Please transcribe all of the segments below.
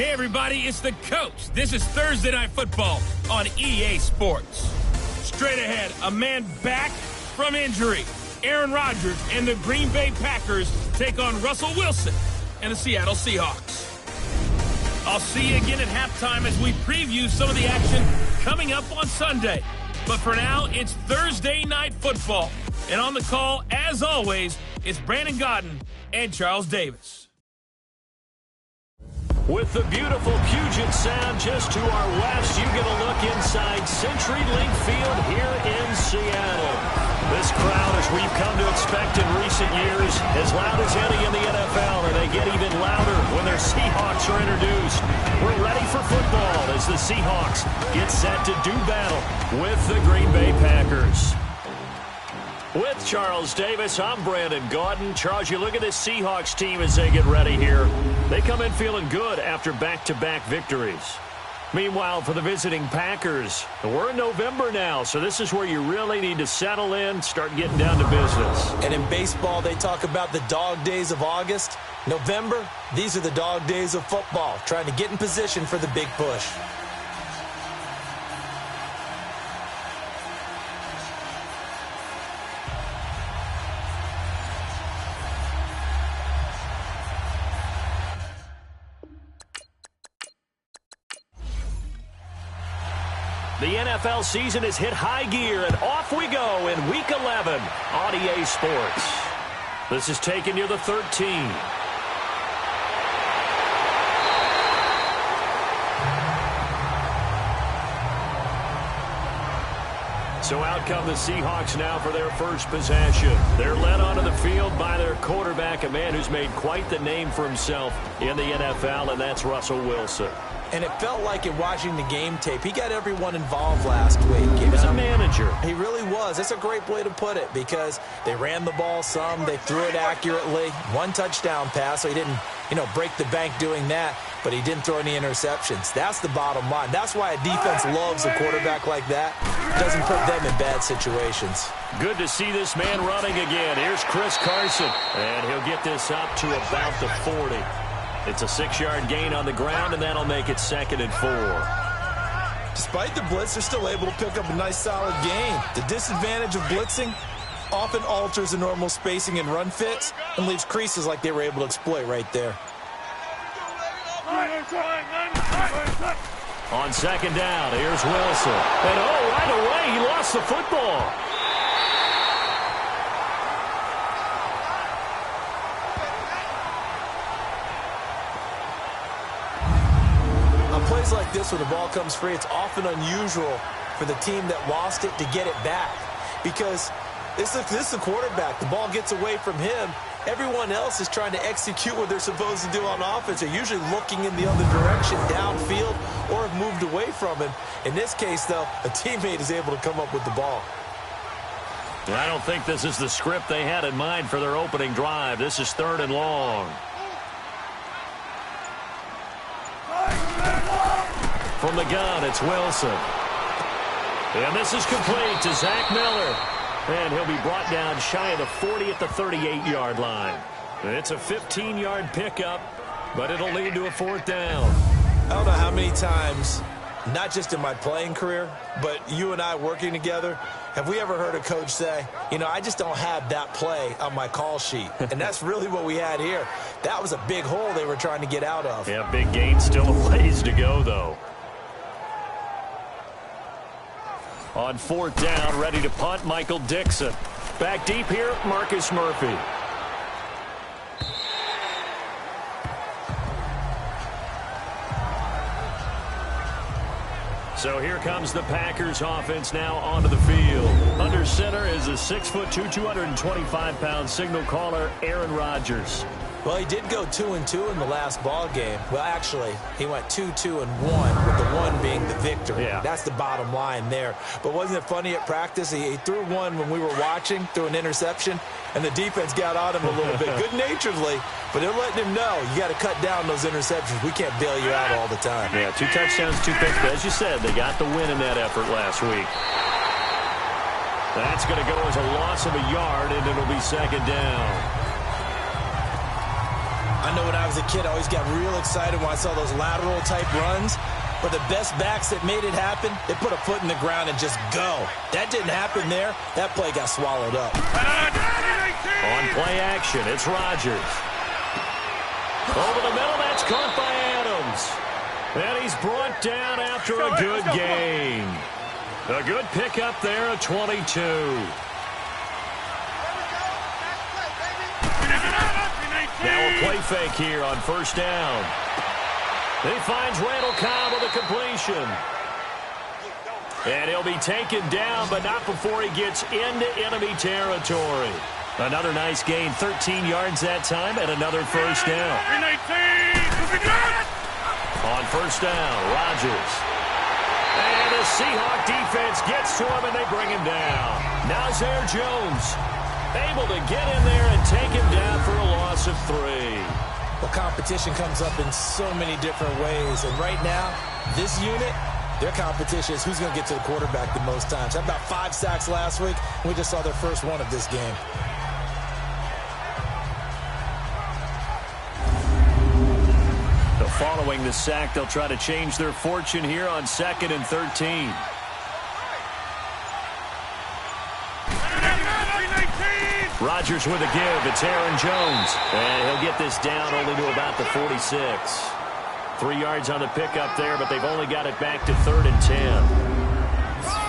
Hey, everybody, it's the coach. This is Thursday Night Football on EA Sports. Straight ahead, a man back from injury. Aaron Rodgers and the Green Bay Packers take on Russell Wilson and the Seattle Seahawks. I'll see you again at halftime as we preview some of the action coming up on Sunday. But for now, it's Thursday Night Football. And on the call, as always, it's Brandon Godden and Charles Davis. With the beautiful Puget Sound just to our west, you get a look inside CenturyLink Field here in Seattle. This crowd, as we've come to expect in recent years, as loud as any in the NFL, and they get even louder when their Seahawks are introduced. We're ready for football as the Seahawks get set to do battle with the Green Bay Packers. With Charles Davis, I'm Brandon Gaudin. Charles, you look at this Seahawks team as they get ready here. They come in feeling good after back-to-back victories. Meanwhile, for the visiting Packers, we're in November now, so this is where you really need to settle in, start getting down to business. And in baseball, they talk about the dog days of August. November, these are the dog days of football, trying to get in position for the big push. The NFL season has hit high gear, and off we go in Week 11 on EA Sports. This is taking you to 13. So out come the Seahawks now for their first possession. They're led onto the field by their quarterback, a man who's made quite the name for himself in the NFL, and that's Russell Wilson. And it felt like in watching the game tape, he got everyone involved last week. He was a manager. He really was. That's a great way to put it because they ran the ball some, they threw it accurately. One touchdown pass, so he didn't, break the bank doing that, but he didn't throw any interceptions. That's the bottom line. That's why a defense loves a quarterback like that. Doesn't put them in bad situations. Good to see this man running again. Here's Chris Carson, and he'll get this up to about the 40. It's a 6-yard gain on the ground, and that'll make it 2nd and 4. Despite the blitz, they're still able to pick up a nice, solid gain. The disadvantage of blitzing often alters the normal spacing and run fits and leaves creases like they were able to exploit right there. On 2nd down, here's Wilson. And right away, he lost the football. Plays like this when the ball comes free, it's often unusual for the team that lost it to get it back because this is the quarterback. The ball gets away from him. Everyone else is trying to execute what they're supposed to do on offense. They're usually looking in the other direction, downfield, or have moved away from him. In this case, though, a teammate is able to come up with the ball. I don't think this is the script they had in mind for their opening drive. This is 3rd and long. From the gun, it's Wilson. And this is complete to Zach Miller. And he'll be brought down shy of the 40 at the 38-yard line. It's a 15-yard pickup, but it'll lead to a 4th down. I don't know how many times, not just in my playing career, but you and I working together, have we ever heard a coach say, I just don't have that play on my call sheet. And that's really what we had here. That was a big hole they were trying to get out of. Yeah, big gain, still a ways to go, though. On 4th down, ready to punt, Michael Dixon. Back deep here, Marcus Murphy. So here comes the Packers offense now onto the field. Under center is a 6'2", 225-pound signal caller, Aaron Rodgers. Well, he did go 2-2 in the last ball game. Well, actually, he went 2-2-1, with the 1 being the victory. Yeah. That's the bottom line there. But wasn't it funny at practice? He threw one when we were watching, threw an interception, and the defense got on him a little bit, good-naturedly. But they're letting him know, you got to cut down those interceptions. We can't bail you out all the time. Yeah, 2 touchdowns, 2 picks. But as you said, they got the win in that effort last week. That's going to go as a loss of a yard, and it'll be 2nd down. I know when I was a kid, I always got real excited when I saw those lateral-type runs. But the best backs that made it happen, they put a foot in the ground and just go. That didn't happen there. That play got swallowed up. On play action, it's Rodgers. Over the middle, that's caught by Adams. And he's brought down after a good gain. A good pickup there at 22. Now a play fake here on first down. He finds Randall Cobb with a completion. And he'll be taken down, but not before he gets into enemy territory. Another nice gain, 13 yards that time, and another first down. On first down, Rodgers. And the Seahawks defense gets to him, and they bring him down. Nazir Jones able to get in there and take him down for a loss of 3. Well, competition comes up in so many different ways. And right now, this unit, their competition is who's going to get to the quarterback the most times. Had about 5 sacks last week. We just saw their first one of this game. Following the sack, they'll try to change their fortune here on 2nd and 13. Rodgers with a give. It's Aaron Jones. And he'll get this down only to about the 46. 3 yards on the pickup there, but they've only got it back to 3rd and 10.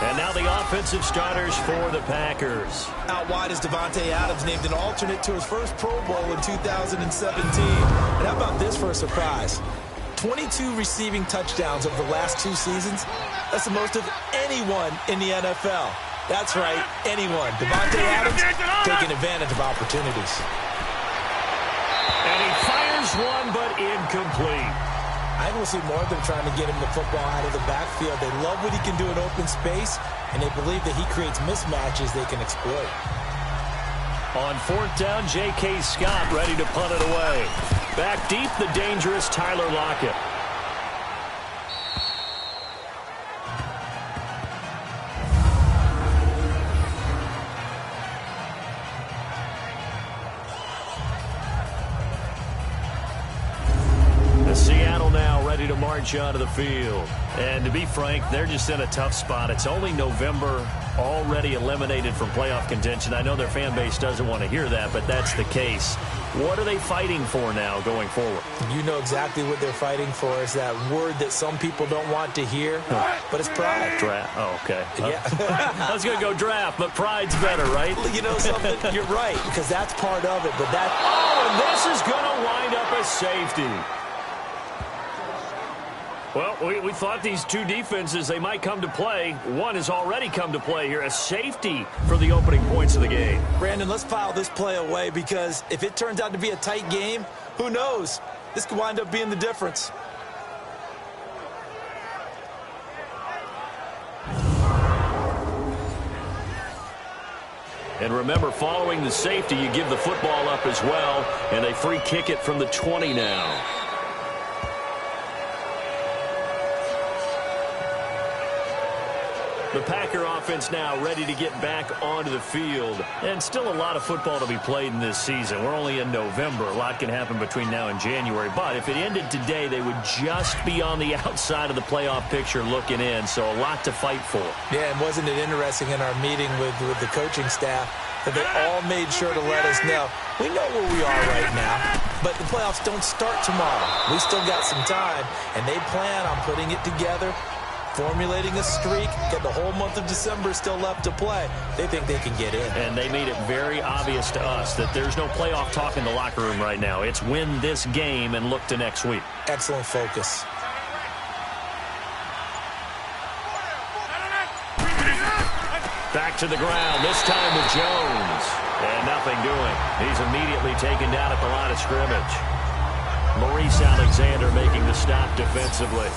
And now the offensive starters for the Packers. Out wide is Davante Adams, named an alternate to his first Pro Bowl in 2017. And how about this for a surprise? 22 receiving touchdowns over the last 2 seasons. That's the most of anyone in the NFL. That's right, anyone. Davante Adams taking advantage of opportunities. And he fires one, but incomplete. I think we'll see more of them trying to get him the football out of the backfield. They love what he can do in open space, and they believe that he creates mismatches they can exploit. On 4th down, J.K. Scott ready to punt it away. Back deep, the dangerous Tyler Lockett. Seattle now ready to march onto the field. And to be frank, they're just in a tough spot. It's only November, already eliminated from playoff contention. I know their fan base doesn't want to hear that, but that's the case. What are they fighting for now going forward? You know exactly what they're fighting for. Is that word that some people don't want to hear, but it's pride. Draft. Oh, okay. Yeah. I was going to go draft, but pride's better, right? You know something? You're right, because that's part of it. But that. Oh, and this is going to wind up as safety. Well, we thought these two defenses, they might come to play. One has already come to play here. A safety for the opening points of the game. Brandon, let's file this play away, because if it turns out to be a tight game, who knows? This could wind up being the difference. And remember, following the safety, you give the football up as well, and they free kick it from the 20 now. The Packer offense now ready to get back onto the field. And still a lot of football to be played in this season. We're only in November. A lot can happen between now and January. But if it ended today, they would just be on the outside of the playoff picture looking in. So a lot to fight for. Yeah, and wasn't it interesting in our meeting with the coaching staff that they all made sure to let us know, we know where we are right now, but the playoffs don't start tomorrow. We still got some time, and they plan on putting it together, formulating a streak, get the whole month of December still left to play. They think they can get in. And they made it very obvious to us that there's no playoff talk in the locker room right now. It's win this game and look to next week. Excellent focus. Back to the ground, this time with Jones. And nothing doing. He's immediately taken down at the line of scrimmage. Maurice Alexander making the stop defensively.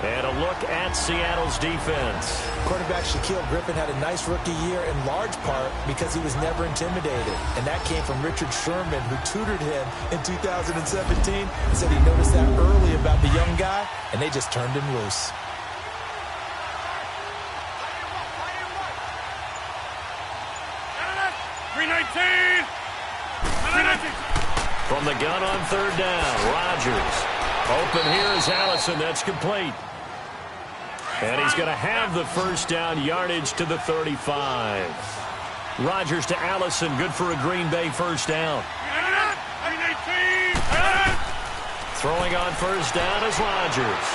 And a look at Seattle's defense. Quarterback Shaquille Griffin had a nice rookie year in large part because he was never intimidated. And that came from Richard Sherman, who tutored him in 2017 and said he noticed that early about the young guy, and they just turned him loose. From the gun on third down, Rodgers. Open here is Allison. That's complete. And he's going to have the first down, yardage to the 35. Rodgers to Allison, good for a Green Bay first down. Throwing on first down is Rodgers.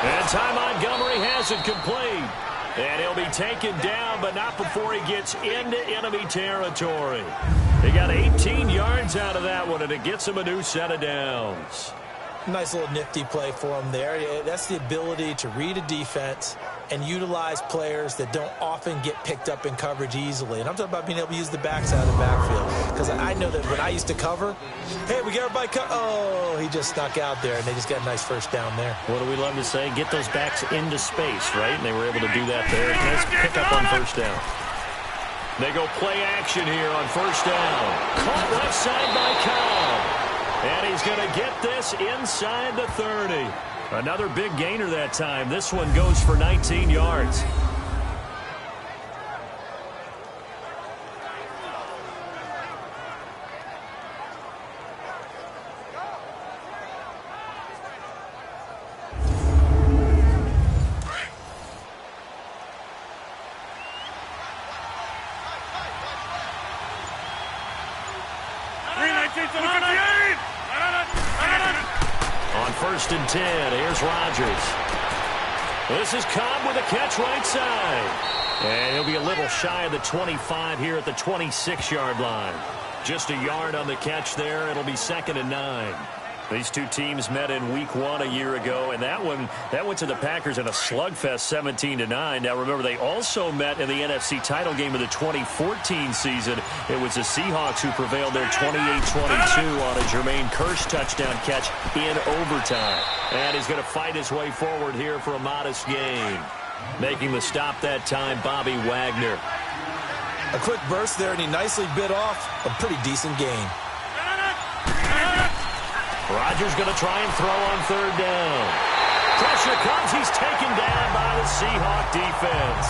And Ty Montgomery has it complete. And he'll be taken down, but not before he gets into enemy territory. He got 18 yards out of that one, and it gets him a new set of downs. Nice little nifty play for him there. That's the ability to read a defense and utilize players that don't often get picked up in coverage easily. And I'm talking about being able to use the backside of the backfield. Because I know that when I used to cover, hey, we got everybody oh, he just snuck out there, and they just got a nice first down there. What do we love to say? Get those backs into space, right? And they were able to do that there. Nice pickup on first down. They go play action here on first down. Caught left side by Cobb. And he's going to get this inside the 30. Another big gainer that time. This one goes for 19 yards. On first and 10, here's Rodgers. This is Cobb with a catch right side. And he'll be a little shy of the 25 here at the 26-yard line. Just a yard on the catch there. It'll be 2nd and 9. These two teams met in week 1 a year ago, and that went to the Packers in a slugfest 17-9. Now, remember, they also met in the NFC title game of the 2014 season. It was the Seahawks who prevailed there 28-22 on a Jermaine Kearse touchdown catch in overtime. And he's going to fight his way forward here for a modest gain. Making the stop that time, Bobby Wagner. A quick burst there, and he nicely bit off a pretty decent gain. Rodgers going to try and throw on third down. Pressure comes. He's taken down by the Seahawk defense.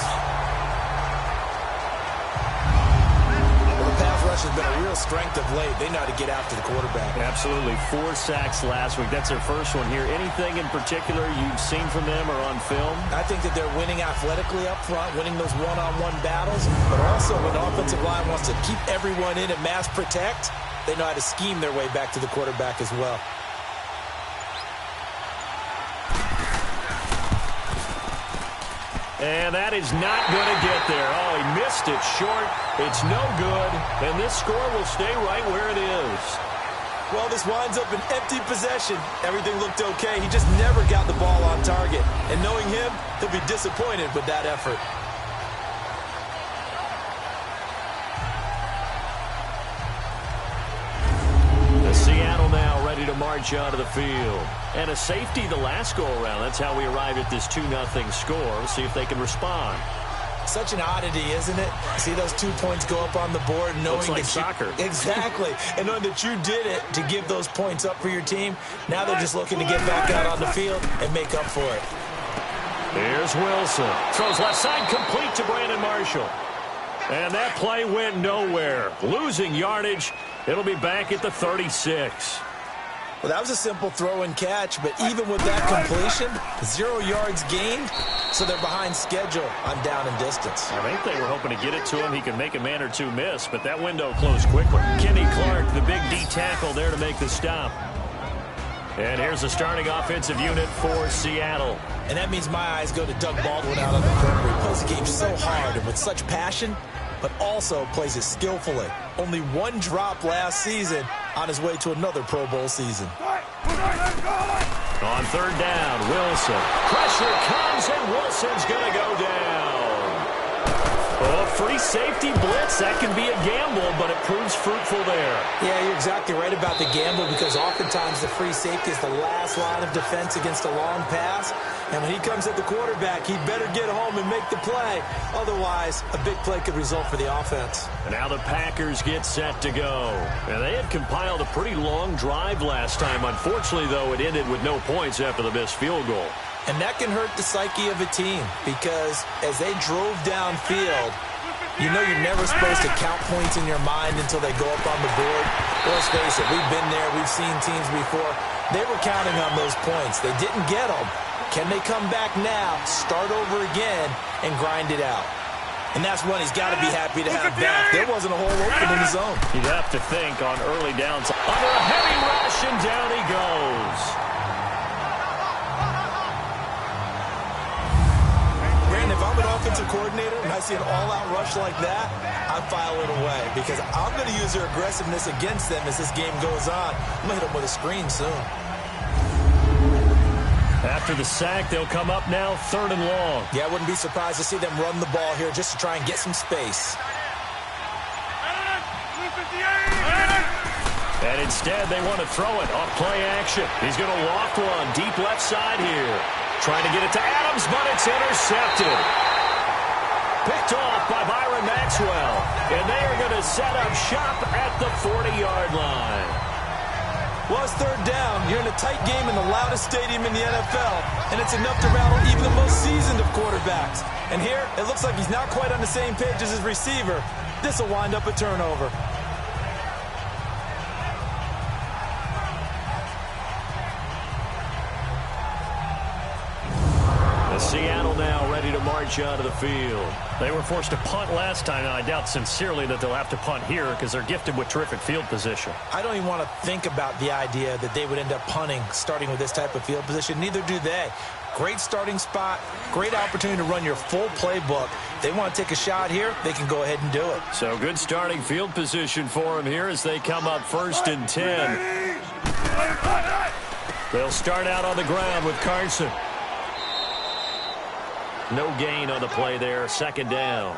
Well, the pass rush has been a real strength of late. They know how to get after the quarterback. Absolutely. 4 sacks last week. That's their first one here. Anything in particular you've seen from them or on film? I think that they're winning athletically up front, winning those one-on-one battles, but also when the offensive line wants to keep everyone in and mass protect, they know how to scheme their way back to the quarterback as well. And that is not going to get there. Oh, he missed it short. It's no good. And this score will stay right where it is. Well, this winds up an empty possession. Everything looked okay. He just never got the ball on target. And knowing him, he'll be disappointed with that effort. Seattle now ready to march onto the field. And a safety the last go-around. That's how we arrived at this 2-0 score. We'll see if they can respond. Such an oddity, isn't it? See those 2 points go up on the board knowing looks like that soccer. Exactly. And knowing that you did it to give those points up for your team. Now they're just looking to get back out on the field and make up for it. Here's Wilson. Throws left side complete to Brandon Marshall. And that play went nowhere. Losing yardage. It'll be back at the 36. Well, that was a simple throw and catch, but even with that completion, 0 yards gained, so they're behind schedule on down and distance. I think they were hoping to get it to him. He could make a man or two miss, but that window closed quickly. Kenny Clark, the big D tackle there to make the stop. And here's the starting offensive unit for Seattle. And that means my eyes go to Doug Baldwin out on the perimeter. He plays the game so hard and with such passion, but also plays it skillfully. Only 1 drop last season on his way to another Pro Bowl season. On third down, Wilson. Pressure comes, and Wilson's going to go down. Oh, free safety blitz. That can be a gamble, but it proves fruitful there. Yeah, you're exactly right about the gamble because oftentimes the free safety is the last line of defense against a long pass. And when he comes at the quarterback, he better get home and make the play. Otherwise, a big play could result for the offense. And now the Packers get set to go. And they had compiled a pretty long drive last time. Unfortunately, though, it ended with no points after the missed field goal. And that can hurt the psyche of a team because as they drove downfield, You know you're never supposed to count points in your mind until they go up on the board. Well, let's face it, we've been there. We've seen teams before. They were counting on those points. They didn't get them. Can they come back now, start over again, and grind it out? And that's one he's got to be happy to have back. There wasn't a hole open in the zone. You'd have to think on early downs. Under a heavy rush, and down he goes. Brandon, if I'm an offensive coordinator and I see an all-out rush like that, I file it away because I'm going to use their aggressiveness against them as this game goes on. I'm going to hit them with a screen soon. After the sack, they'll come up now 3rd and long. Yeah, I wouldn't be surprised to see them run the ball here just to try and get some space. And instead, they want to throw it off play action. He's going to loft one deep left side here. Trying to get it to Adams, but it's intercepted. Picked off by Byron Maxwell. And they are going to set up shop at the 40-yard line. Well, it's 3rd down. You're in a tight game in the loudest stadium in the NFL, and it's enough to rattle even the most seasoned of quarterbacks. And here, it looks like he's not quite on the same page as his receiver. This will wind up a turnover. Seattle now ready to march out of the field. They were forced to punt last time, and I doubt sincerely that they'll have to punt here because they're gifted with terrific field position. I don't even want to think about the idea that they would end up punting starting with this type of field position. Neither do they. Great starting spot, great opportunity to run your full playbook. They want to take a shot here, they can go ahead and do it. So good starting field position for them here as they come up 1st and 10. They'll start out on the ground with Carson. No gain on the play there. 2nd down.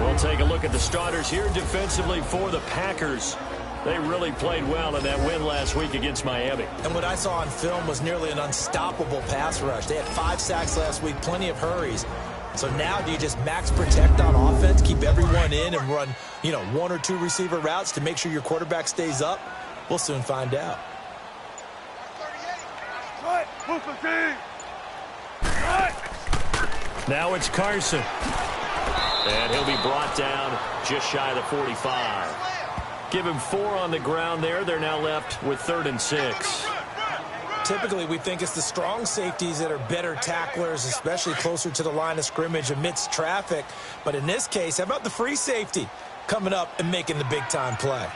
We'll take a look at the starters here defensively for the Packers. They really played well in that win last week against Miami. And what I saw on film was nearly an unstoppable pass rush. They had 5 sacks last week, plenty of hurries. So now do you just max protect on offense, keep everyone in and run, 1 or 2 receiver routes to make sure your quarterback stays up? We'll soon find out. Now it's Carson. And he'll be brought down just shy of the 45. Give him 4 on the ground there. They're now left with 3rd and 6. Typically, we think it's the strong safeties that are better tacklers, especially closer to the line of scrimmage amidst traffic. But in this case, how about the free safety coming up and making the big-time play?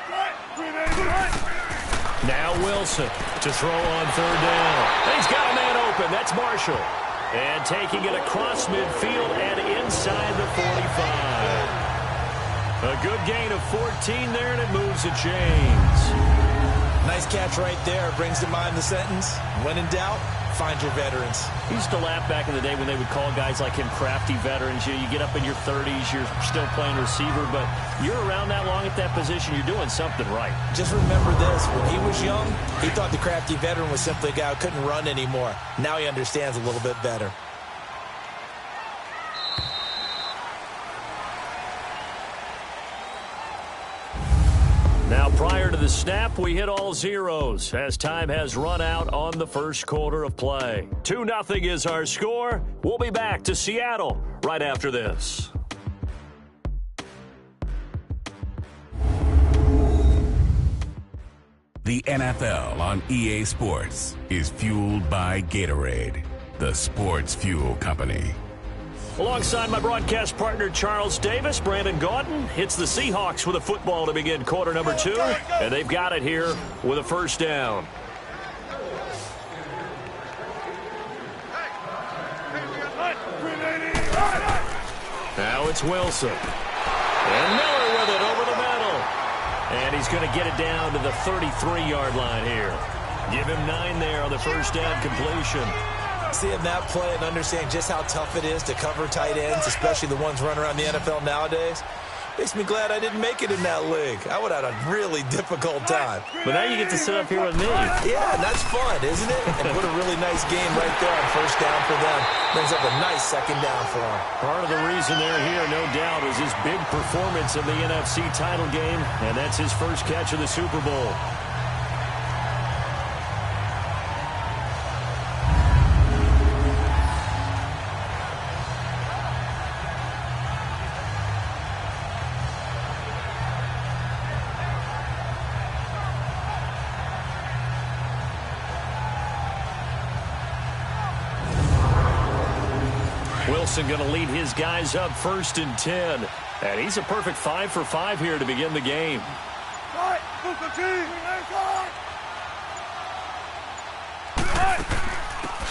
Now Wilson to throw on 3rd down. He's got a man open. That's Marshall. And taking it across midfield and inside the 45. A good gain of 14 there, and it moves the chains. Nice catch right there. Brings to mind the sentence, when in doubt, find your veterans. He used to laugh back in the day when they would call guys like him crafty veterans. You get up in your 30s, you're still playing receiver, but you're around that long at that position, you're doing something right. Just remember this. When he was young, he thought the crafty veteran was simply a guy who couldn't run anymore. Now he understands a little bit better. Now, prior to the snap, we hit all zeros as time has run out on the first quarter of play. 2-0 is our score. We'll be back to Seattle right after this. The NFL on EA Sports is fueled by Gatorade, the sports fuel company. Alongside my broadcast partner, Charles Davis, Brandon Gaudin hits the Seahawks with a football to begin quarter number 2, and they've got it here with a 1st down. Now it's Wilson. And Miller with it over the middle. And he's going to get it down to the 33-yard line here. Give him 9 there on the 1st down completion. Seeing that play and understanding just how tough it is to cover tight ends, especially the ones running around the NFL nowadays, makes me glad I didn't make it in that league. I would have had a really difficult time. But now you get to sit up here with me. Yeah, and that's fun, isn't it? And what a really nice game right there on 1st down for them. Brings up a nice 2nd down for them. Part of the reason they're here, no doubt, is his big performance in the NFC title game, and that's his first catch of the Super Bowl. Wilson going to lead his guys up 1st and 10. And he's a perfect 5 for 5 here to begin the game.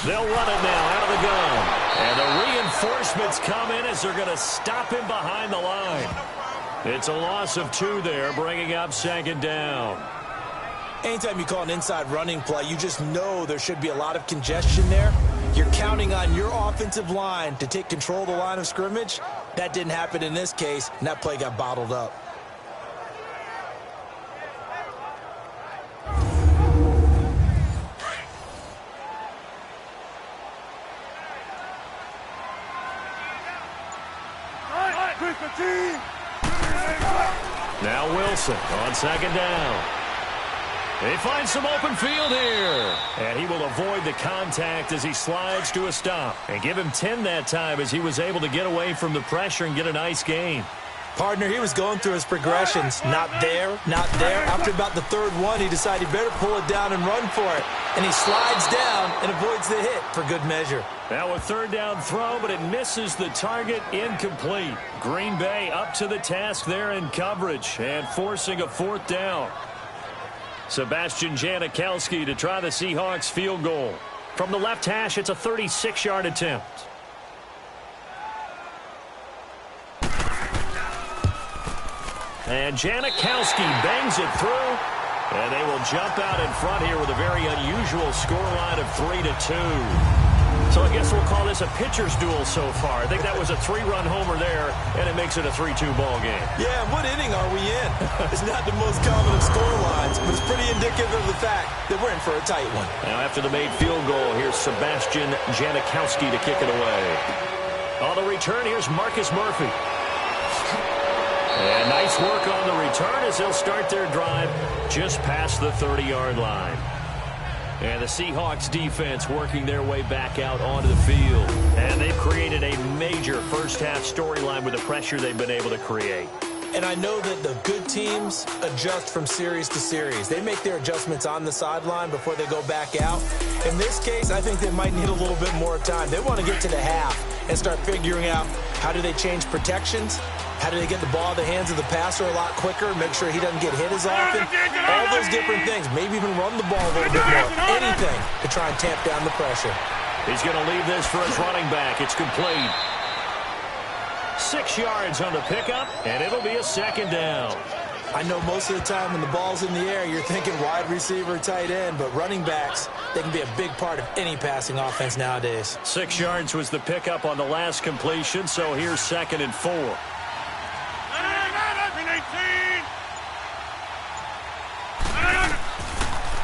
They'll run it now out of the gun. And the reinforcements come in as they're going to stop him behind the line. It's a loss of 2 there, bringing up 2nd down. Anytime you call an inside running play, you just know there should be a lot of congestion there. You're counting on your offensive line to take control of the line of scrimmage. That didn't happen in this case, and that play got bottled up. Now Wilson on 2nd down. They find some open field here. And he will avoid the contact as he slides to a stop. And give him 10 that time as he was able to get away from the pressure and get a nice gain. Partner, he was going through his progressions. Not there, not there. After about the 3rd one, he decided he better pull it down and run for it. And he slides down and avoids the hit for good measure. Now a 3rd down throw, but it misses the target. Incomplete. Green Bay up to the task there in coverage and forcing a 4th down. Sebastian Janikowski to try the Seahawks field goal. From the left hash, it's a 36-yard attempt. And Janikowski bangs it through. And they will jump out in front here with a very unusual scoreline of 3-2. So I guess we'll call this a pitcher's duel so far. I think that was a 3-run homer there, and it makes it a 3-2 ball game. Yeah, and what inning are we in? It's not the most common of score lines, but it's pretty indicative of the fact that we're in for a tight one. Now after the made field goal, here's Sebastian Janikowski to kick it away. On the return, here's Marcus Murphy. And nice work on the return as they'll start their drive just past the 30-yard line. And the Seahawks defense working their way back out onto the field. And they've created a major first-half storyline with the pressure they've been able to create. And I know that the good teams adjust from series to series. They make their adjustments on the sideline before they go back out. In this case, I think they might need a little bit more time. They want to get to the half and start figuring out how do they change protections, how do they get the ball in the hands of the passer a lot quicker, make sure he doesn't get hit as often, all those different things. Maybe even run the ball a little bit more. Anything to try and tamp down the pressure. He's going to leave this for his running back. It's complete. 6 yards on the pickup, and it'll be a 2nd down. I know most of the time when the ball's in the air, you're thinking wide receiver, tight end, but running backs, they can be a big part of any passing offense nowadays. 6 yards was the pickup on the last completion, so here's 2nd and 4.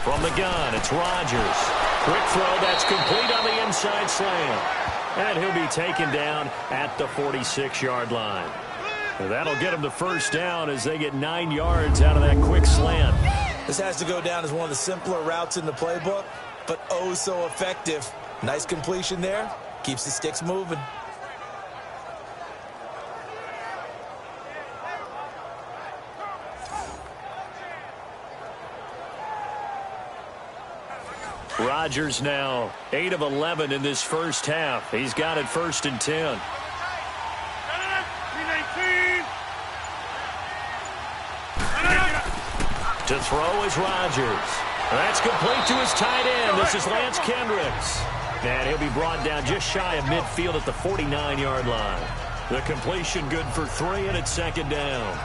From the gun, it's Rodgers. Quick throw, that's complete on the inside slant. And he'll be taken down at the 46-yard line. And that'll get him the 1st down as they get 9 yards out of that quick slant. This has to go down as one of the simpler routes in the playbook, but oh so effective. Nice completion there. Keeps the sticks moving. Rodgers now 8 of 11 in this first half. He's got it 1st and 10. To throw is Rodgers. That's complete to his tight end. This is Lance Kendricks. And he'll be brought down just shy of midfield at the 49-yard line. The completion good for 3, and it's 2nd down.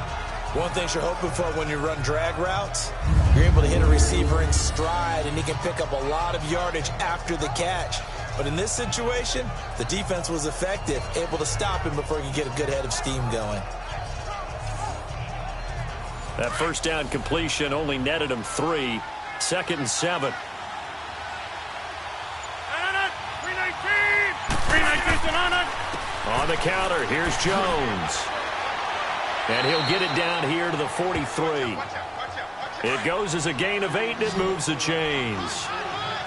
One thing you're hoping for when you run drag routes, you're able to hit a receiver in stride, and he can pick up a lot of yardage after the catch. But in this situation, the defense was effective, able to stop him before he could get a good head of steam going. That 1st down completion only netted him 3. 2nd and 7. On the counter, here's Jones. And he'll get it down here to the 43. It goes as a gain of 8, and it moves the chains.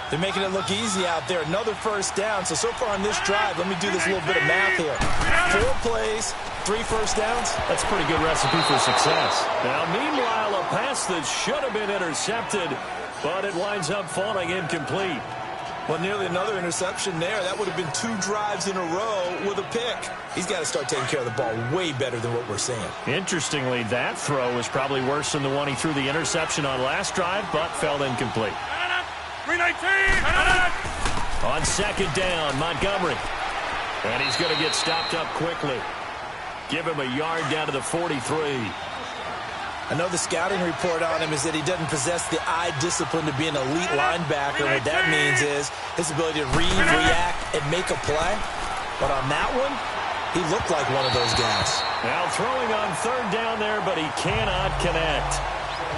They're making it look easy out there. Another 1st down. So far on this drive, let me do this little bit of math here. 4 plays, 3 1st downs. That's a pretty good recipe for success. Now, meanwhile, a pass that should have been intercepted, but it winds up falling incomplete. Well, nearly another interception there. That would have been 2 drives in a row with a pick. He's got to start taking care of the ball way better than what we're seeing. Interestingly, that throw was probably worse than the one he threw the interception on last drive, but fell incomplete. 319. On second down, Montgomery. And he's going to get stopped up quickly. Give him a yard down to the 43. I know the scouting report on him is that he doesn't possess the eye discipline to be an elite linebacker. What that means is his ability to read, react, and make a play. But on that one, he looked like one of those guys. Now throwing on third down there, but he cannot connect.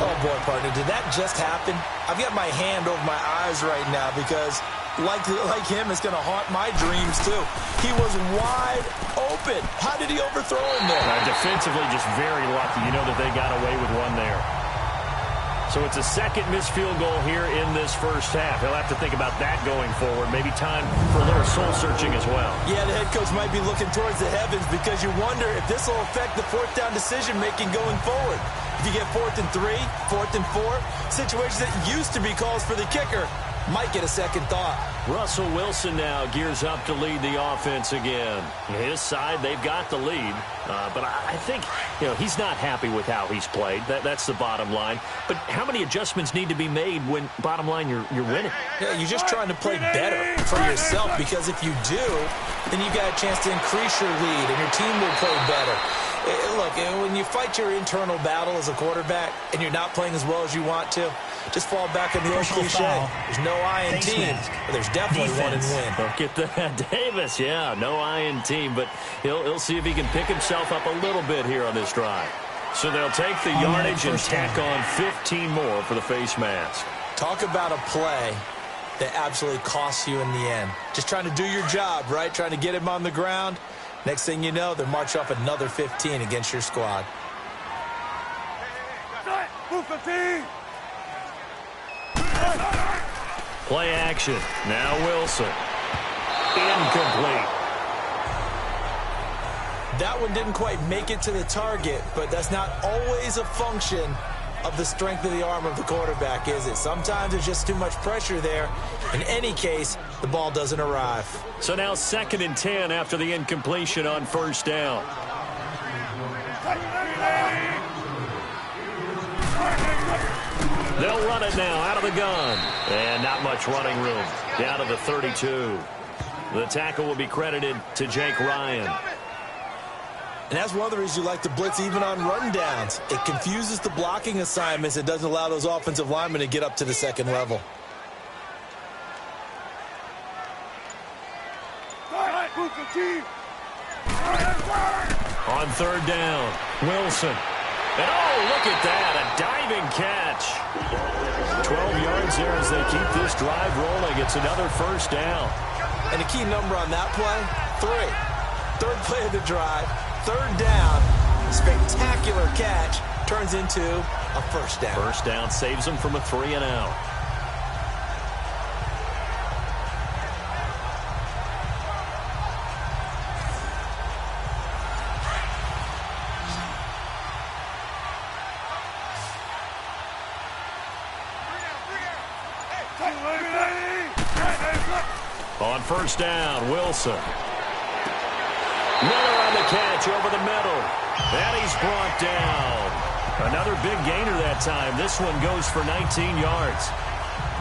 Oh, boy, partner, did that just happen? I've got my hand over my eyes right now because, like him, it's going to haunt my dreams, too. He was wide open. How did he overthrow him there? Defensively, just very lucky. You know that they got away with one there. So it's a second missed field goal here in this first half. He'll have to think about that going forward. Maybe time for a little soul-searching as well. Yeah, the head coach might be looking towards the heavens because you wonder if this will affect the fourth down decision-making going forward. If you get 4th and 3, 4th and 4, situations that used to be calls for the kicker might get a second thought. Russell Wilson now gears up to lead the offense again. His side, they've got the lead. But I think, he's not happy with how he's played. That's the bottom line. But how many adjustments need to be made when, bottom line, you're winning? Yeah, you're just trying to play better for yourself, because if you do, then you've got a chance to increase your lead and your team will play better. Look, when you fight your internal battle as a quarterback and you're not playing as well as you want to, just fall back on the old cliche. There's no I in team, but there's definitely one in win. Look at that. Davis, yeah, no I in team, but he'll see if he can pick himself up a little bit here on this drive. So they'll take the yardage and tack on 15 more for the face mask. Talk about a play that absolutely costs you in the end. Just trying to do your job, right? Trying to get him on the ground. Next thing you know, they'll march off another 15 against your squad. Move 15. Play action. Now Wilson. Incomplete. That one didn't quite make it to the target, but that's not always a function of the strength of the arm of the quarterback, is it? Sometimes there's just too much pressure there. In any case, the ball doesn't arrive. So now 2nd and 10 after the incompletion on first down. They'll run it now out of the gun. And not much running room. Down to the 32. The tackle will be credited to Jake Ryan. And that's one of the reasons you like to blitz even on rundowns. It confuses the blocking assignments. It doesn't allow those offensive linemen to get up to the second level. On third down, Wilson. And oh, look at that, a diving catch. 12 yards there as they keep this drive rolling. It's another first down. And a key number on that play, 3. Third play of the drive, 3rd down, spectacular catch, turns into a first down. First down saves them from a 3-and-out. On first down, Wilson. Miller on the catch over the middle. And he's brought down. Another big gainer that time. This one goes for 19 yards.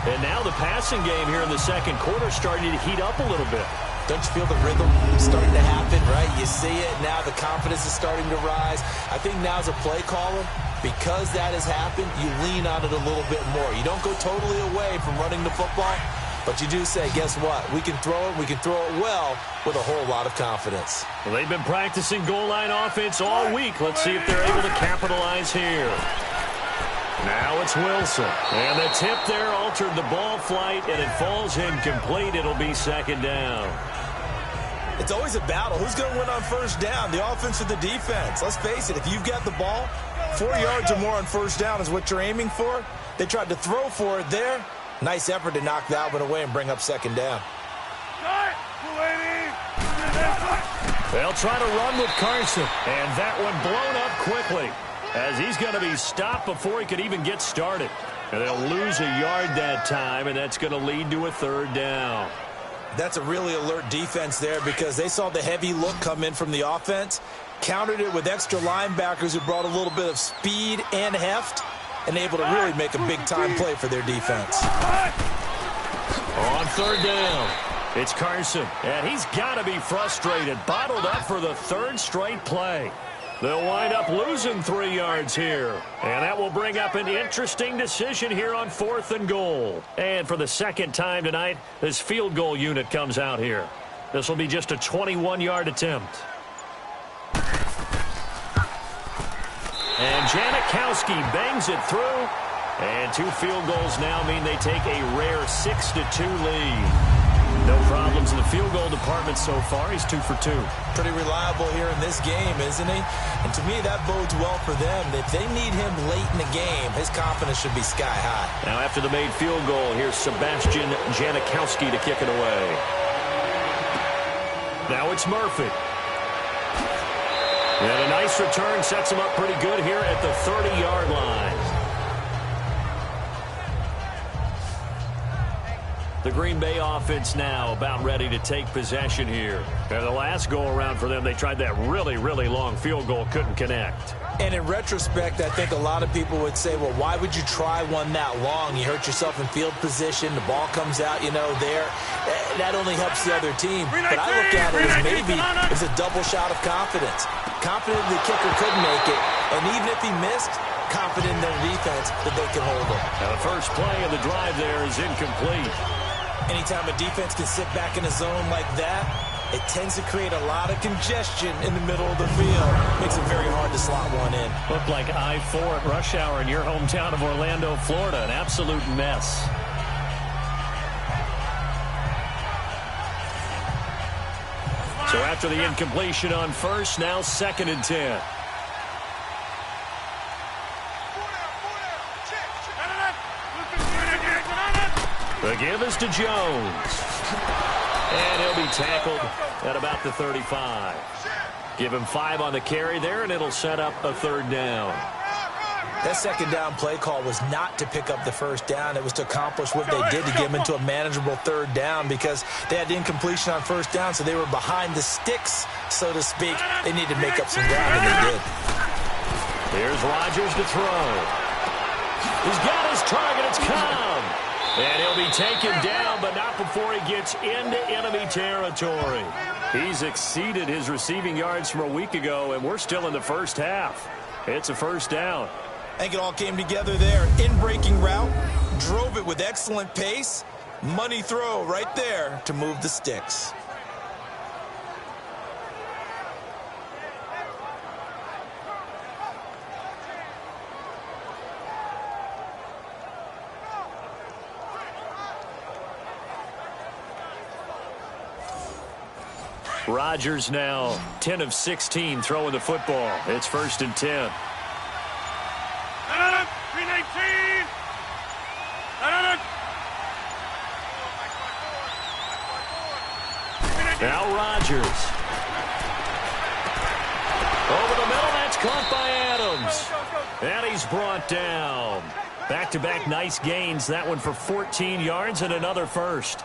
And now the passing game here in the second quarter starting to heat up a little bit. Don't you feel the rhythm starting to happen, right? You see it. Now the confidence is starting to rise. I think now as a play caller, because that has happened, you lean on it a little bit more. You don't go totally away from running the football. But you do say, guess what? We can throw it well with a whole lot of confidence. Well, they've been practicing goal line offense all week. Let's see if they're able to capitalize here. Now it's Wilson. And the tip there altered the ball flight, and it falls incomplete. It'll be 2nd down. It's always a battle. Who's going to win on first down, the offense or the defense? Let's face it, if you've got the ball, 4 yards or more on first down is what you're aiming for. They tried to throw for it there. Nice effort to knock that one away and bring up 2nd down. They'll try to run with Carson. And that one blown up quickly as he's going to be stopped before he could even get started. And they'll lose a yard that time, and that's going to lead to a third down. That's a really alert defense there because they saw the heavy look come in from the offense, countered it with extra linebackers who brought a little bit of speed and heft, and able to really make a big-time play for their defense. On third down, it's Carson, and he's got to be frustrated, bottled up for the third straight play. They'll wind up losing 3 yards here. And that will bring up an interesting decision here on 4th and goal. And for the second time tonight, this field goal unit comes out here. This will be just a 21-yard attempt. And Janikowski bangs it through. And 2 field goals now mean they take a rare 6-2 lead. No problems in the field goal department so far. He's 2 for 2. Pretty reliable here in this game, isn't he? And to me, that bodes well for them. If they need him late in the game, his confidence should be sky high. Now after the made field goal, here's Sebastian Janikowski to kick it away. Now it's Murphy. And a nice return sets him up pretty good here at the 30-yard line. The Green Bay offense now about ready to take possession here. And the last go-around for them, they tried that really, really long field goal, couldn't connect. And in retrospect, I think a lot of people would say, well, why would you try one that long? You hurt yourself in field position. The ball comes out, there. That only helps the other team. But I look at it as maybe it's a double shot of confidence. Confident the kicker could make it. And even if he missed, confident in their defense that they can hold him. Now the first play of the drive there is incomplete. Anytime a defense can sit back in a zone like that, it tends to create a lot of congestion in the middle of the field. Makes it very hard to slot one in. Looked like I-4 at rush hour in your hometown of Orlando, Florida. An absolute mess. So after the incompletion on first, now 2nd and 10. The give is to Jones. And he'll be tackled at about the 35. Give him 5 on the carry there, and it'll set up a third down. That second down play call was not to pick up the first down. It was to accomplish what they did to get him into a manageable third down because they had incompletion on first down, so they were behind the sticks, so to speak. They needed to make up some ground, and they did. Here's Rodgers to throw. He's got his target. It's Cobb. And he'll be taken down, but not before he gets into enemy territory. He's exceeded his receiving yards from a week ago, and we're still in the first half. It's a first down. I think it all came together there. In-breaking route, drove it with excellent pace. Money throw right there to move the sticks. Rodgers now 10 of 16 throwing the football. It's 1st and 10. Now Rodgers. Over the middle, that's caught by Adams. And he's brought down. Back-to-back nice gains. That one for 14 yards and another first.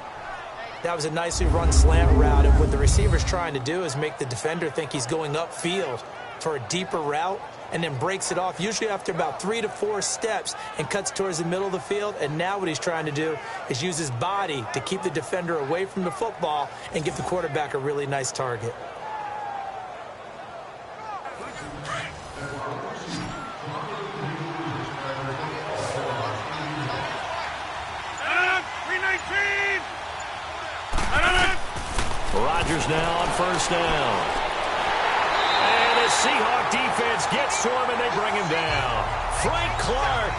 That was a nicely run slant route, and what the receiver's trying to do is make the defender think he's going upfield for a deeper route and then breaks it off, usually after about 3 to 4 steps, and cuts towards the middle of the field. And now what he's trying to do is use his body to keep the defender away from the football and give the quarterback a really nice target. Rodgers now on first down. And the Seahawks defense gets to him, and they bring him down. Frank Clark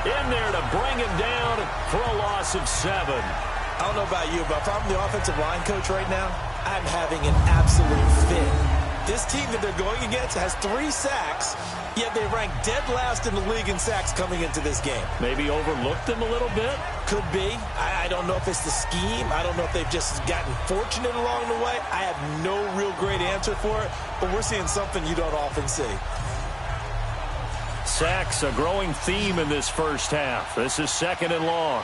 in there to bring him down for a loss of 7. I don't know about you, but if I'm the offensive line coach right now, I'm having an absolute fit. This team that they're going against has 3 sacks, yet they rank dead last in the league in sacks coming into this game. Maybe overlooked them a little bit? Could be. I don't know if it's the scheme. I don't know if they've just gotten fortunate along the way. I have no real great answer for it, but we're seeing something you don't often see. Sacks, a growing theme in this first half. This is 2nd and long.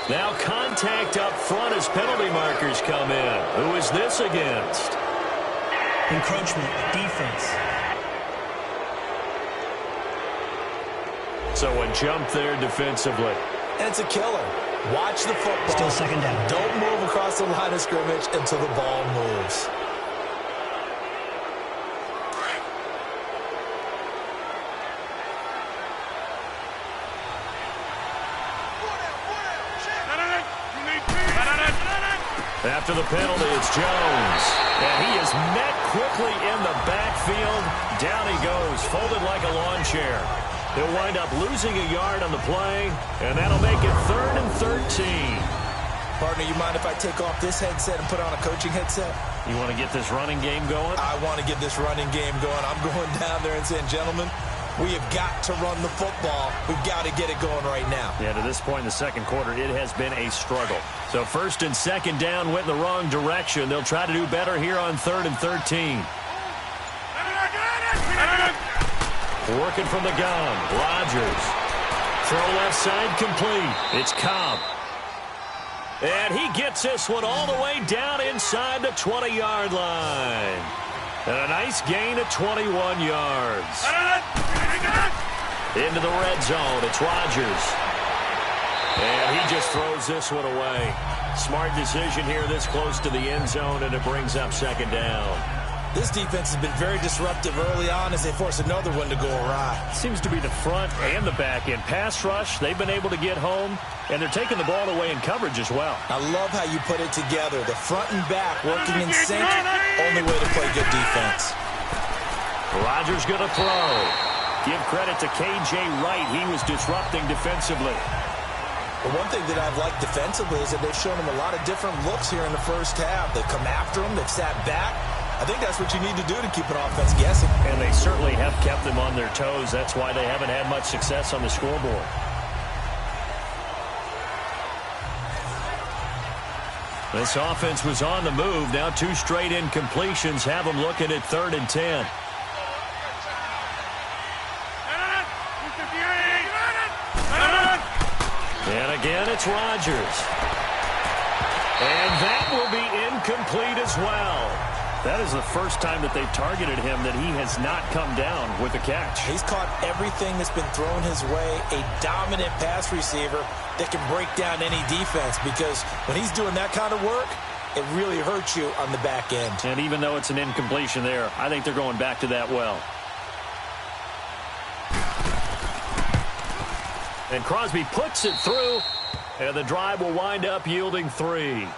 Now contact up front as penalty markers come in. Who is this against? Encroachment, defense. So a jump there defensively. And it's a killer. Watch the football. Still 2nd down. Don't move across the line of scrimmage until the ball moves. After the penalty, it's Jones. And he is met quickly in the backfield. Down he goes, folded like a lawn chair. He'll wind up losing a yard on the play, and that'll make it 3rd and 13. Partner, you mind if I take off this headset and put on a coaching headset? You want to get this running game going? I want to get this running game going. I'm going down there and saying, gentlemen, we have got to run the football. We've got to get it going right now. Yeah, to this point in the second quarter, it has been a struggle. So 1st and 2nd down went in the wrong direction. They'll try to do better here on 3rd and 13. Working from the gun. Rodgers. Throw left side complete. It's Cobb. And he gets this one all the way down inside the 20-yard line. And a nice gain of 21 yards. Into the red zone. It's Rodgers. And he just throws this one away. Smart decision here this close to the end zone, and it brings up 2nd down. This defense has been very disruptive early on as they force another one to go awry. Seems to be the front and the back end. Pass rush, they've been able to get home, and they're taking the ball away in coverage as well. I love how you put it together. The front and back working in sync. Only way to play good defense. Rodgers going to throw. Give credit to K.J. Wright. He was disrupting defensively. The one thing that I've liked defensively is that they've shown him a lot of different looks here in the first half. They've come after him. They've sat back. I think that's what you need to do to keep an offense guessing. And they certainly have kept them on their toes. That's why they haven't had much success on the scoreboard. This offense was on the move. Now 2 straight incompletions have them looking at 3rd and 10. And again, it's Rodgers. And that will be incomplete as well. That is the first time that they've targeted him that he has not come down with a catch. He's caught everything that's been thrown his way. A dominant pass receiver that can break down any defense, because when he's doing that kind of work, it really hurts you on the back end. And even though it's an incompletion there, I think they're going back to that well. And Crosby puts it through, and the drive will wind up yielding 3.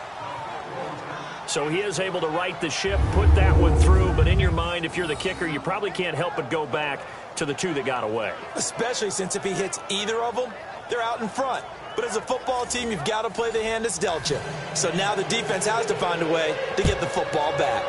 So he is able to right the ship, put that one through, but in your mind, if you're the kicker, you probably can't help but go back to the 2 that got away. Especially since if he hits either of them, they're out in front. But as a football team, you've got to play the hand that's dealt you. So now the defense has to find a way to get the football back.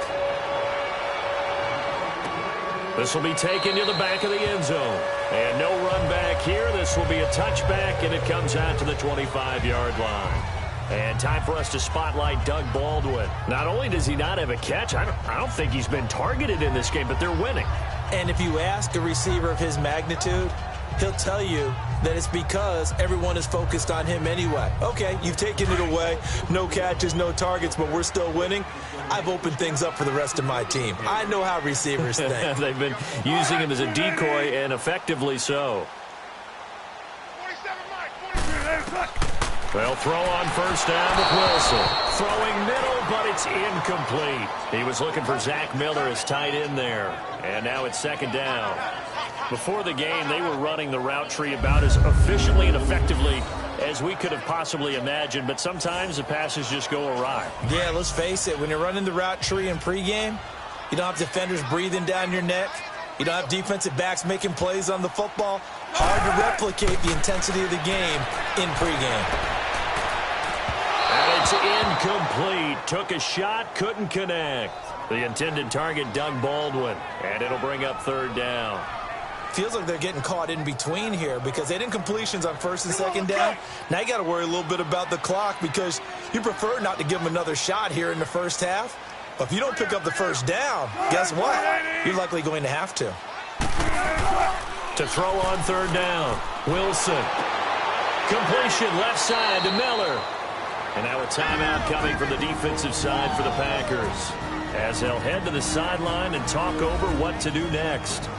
This will be taken to the back of the end zone. And no run back here. This will be a touchback, and it comes out to the 25-yard line. And time for us to spotlight Doug Baldwin. Not only does he not have a catch, I don't think he's been targeted in this game, but they're winning. And if you ask a receiver of his magnitude, he'll tell you that it's because everyone is focused on him anyway. Okay, you've taken it away. No catches, no targets, but we're still winning. I've opened things up for the rest of my team. I know how receivers think. They've been using him as a decoy, and effectively so. They'll throw on first down with Wilson. Throwing middle, but it's incomplete. He was looking for Zach Miller as tight end there. And now it's 2nd down. Before the game, they were running the route tree about as efficiently and effectively as we could have possibly imagined, but sometimes the passes just go awry. Yeah, let's face it. When you're running the route tree in pregame, you don't have defenders breathing down your neck. You don't have defensive backs making plays on the football. Hard to replicate the intensity of the game in pregame. And it's incomplete. Took a shot, couldn't connect. The intended target, Doug Baldwin, and it'll bring up 3rd down. Feels like they're getting caught in between here because they had incompletions on 1st and 2nd down. Now you got to worry a little bit about the clock because you prefer not to give them another shot here in the first half. But if you don't pick up the first down, guess what? You're likely going to have to. To throw on third down, Wilson. Completion left side to Miller. And now a timeout coming from the defensive side for the Packers, as they'll head to the sideline and talk over what to do next.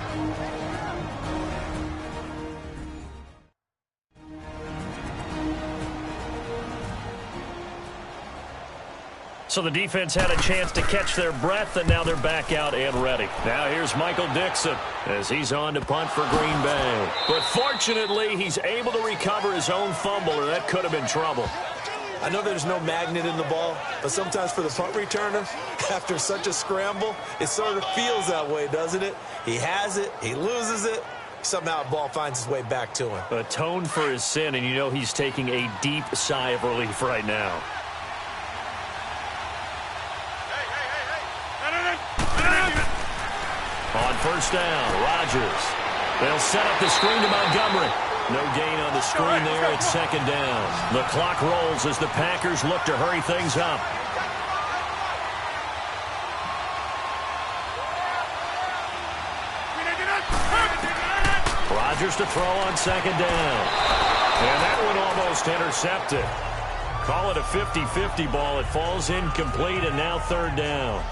So the defense had a chance to catch their breath, and now they're back out and ready. Now here's Michael Dixon as he's on to punt for Green Bay. But fortunately, he's able to recover his own fumble, or that could have been trouble. I know there's no magnet in the ball, but sometimes for the punt returner, after such a scramble, it sort of feels that way, doesn't it? He has it, he loses it, somehow the ball finds its way back to him. Atone for his sin, and you know he's taking a deep sigh of relief right now. On first down, Rodgers. They'll set up the screen to Montgomery. No gain on the screen there at second down. The clock rolls as the Packers look to hurry things up. Rodgers to throw on second down. And that one almost intercepted. Call it a 50-50 ball. It falls incomplete, and now third down.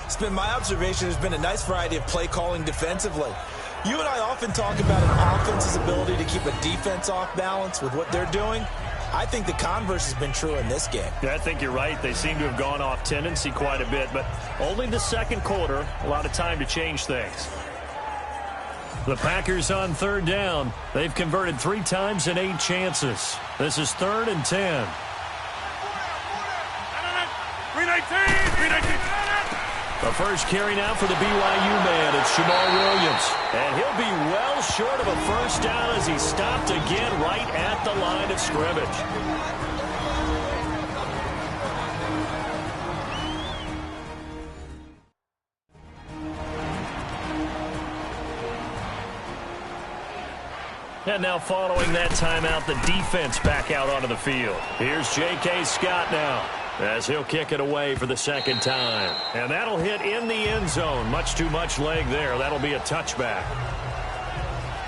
It's been my observation there's been a nice variety of play calling defensively. You and I often talk about an offense's ability to keep a defense off balance with what they're doing. I think the converse has been true in this game. Yeah, I think you're right. They seem to have gone off tendency quite a bit, but only the second quarter, a lot of time to change things. The Packers on third down. They've converted 3 times in 8 chances. This is 3rd and 10. The first carry now for the BYU man. It's Jamal Williams. And he'll be well short of a first down as he's stopped again right at the line of scrimmage. And now following that timeout, the defense back out onto the field. Here's J.K. Scott now, as he'll kick it away for the second time. And that'll hit in the end zone. Much too much leg there. That'll be a touchback.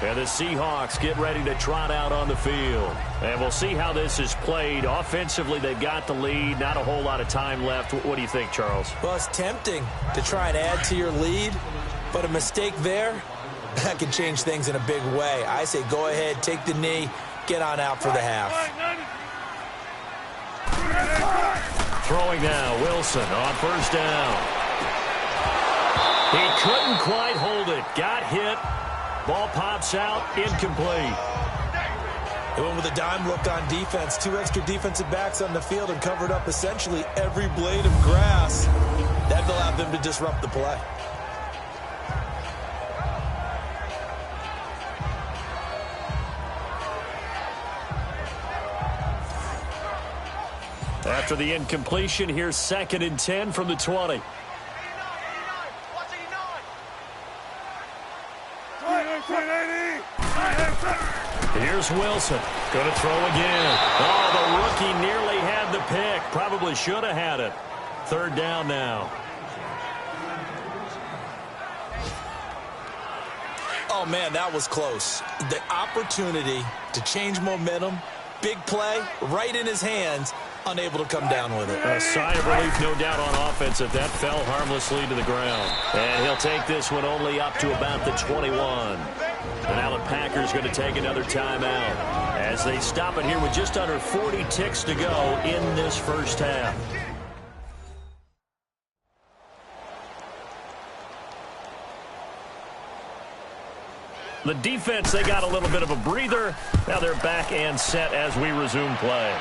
And the Seahawks get ready to trot out on the field. And we'll see how this is played. Offensively, they've got the lead. Not a whole lot of time left. What do you think, Charles? Well, it's tempting to try and add to your lead, but a mistake there, that can change things in a big way. I say go ahead, take the knee, get on out for the half. Throwing now, Wilson on first down. He couldn't quite hold it. Got hit. Ball pops out, incomplete. They went with a dime look on defense. 2 extra defensive backs on the field and covered up essentially every blade of grass. That allowed them to disrupt the play. After the incompletion, here's 2nd and 10 from the 20. Here's Wilson. Going to throw again. Oh, the rookie nearly had the pick. Probably should have had it. 3rd down now. Oh, man, that was close. The opportunity to change momentum, big play, right in his hands, unable to come down with it. A sigh of relief, no doubt, on offense if that fell harmlessly to the ground. And he'll take this one only up to about the 21. And now the Packers going to take another timeout as they stop it here with just under 40 ticks to go in this first half. The defense, they got a little bit of a breather. Now they're back and set as we resume play.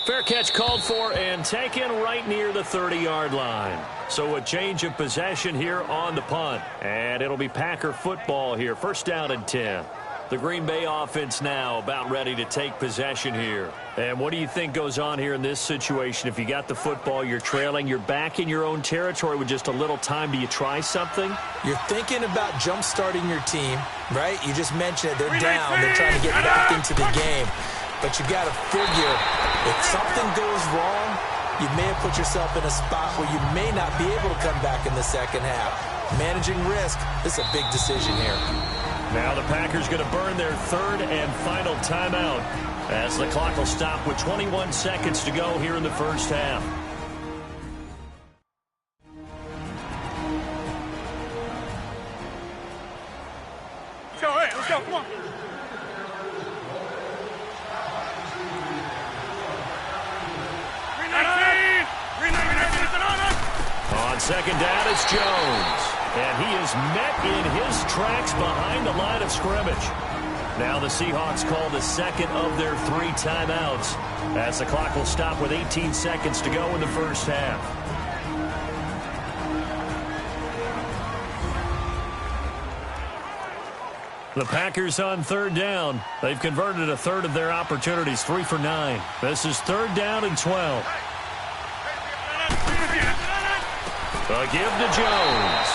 Fair catch called for and taken right near the 30-yard line. So a change of possession here on the punt. And it'll be Packer football here. 1st down and 10. The Green Bay offense now about ready to take possession here. And what do you think goes on here in this situation? If you got the football, you're trailing, you're back in your own territory with just a little time. Do you try something? You're thinking about jump-starting your team, right? You just mentioned it. They're down. They're trying to get back into the game. But you got to figure, if something goes wrong, you may have put yourself in a spot where you may not be able to come back in the second half. Managing risk, this is a big decision here. Now the Packers going to burn their third and final timeout as the clock will stop with 21 seconds to go here in the first half. Let's go, hey, let's go, come on. On second down, it's Jones. And he is met in his tracks behind the line of scrimmage. Now the Seahawks call the second of their 3 timeouts as the clock will stop with 18 seconds to go in the first half. The Packers on third down. They've converted a third of their opportunities, 3 for 9. This is third down and 12. A give to Jones.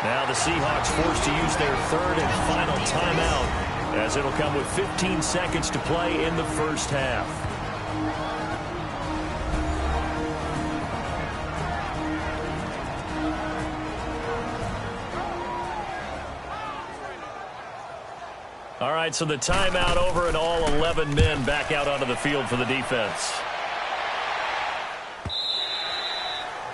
Now the Seahawks forced to use their third and final timeout as it'll come with 15 seconds to play in the first half. All right, so the timeout over and all 11 men back out onto the field for the defense.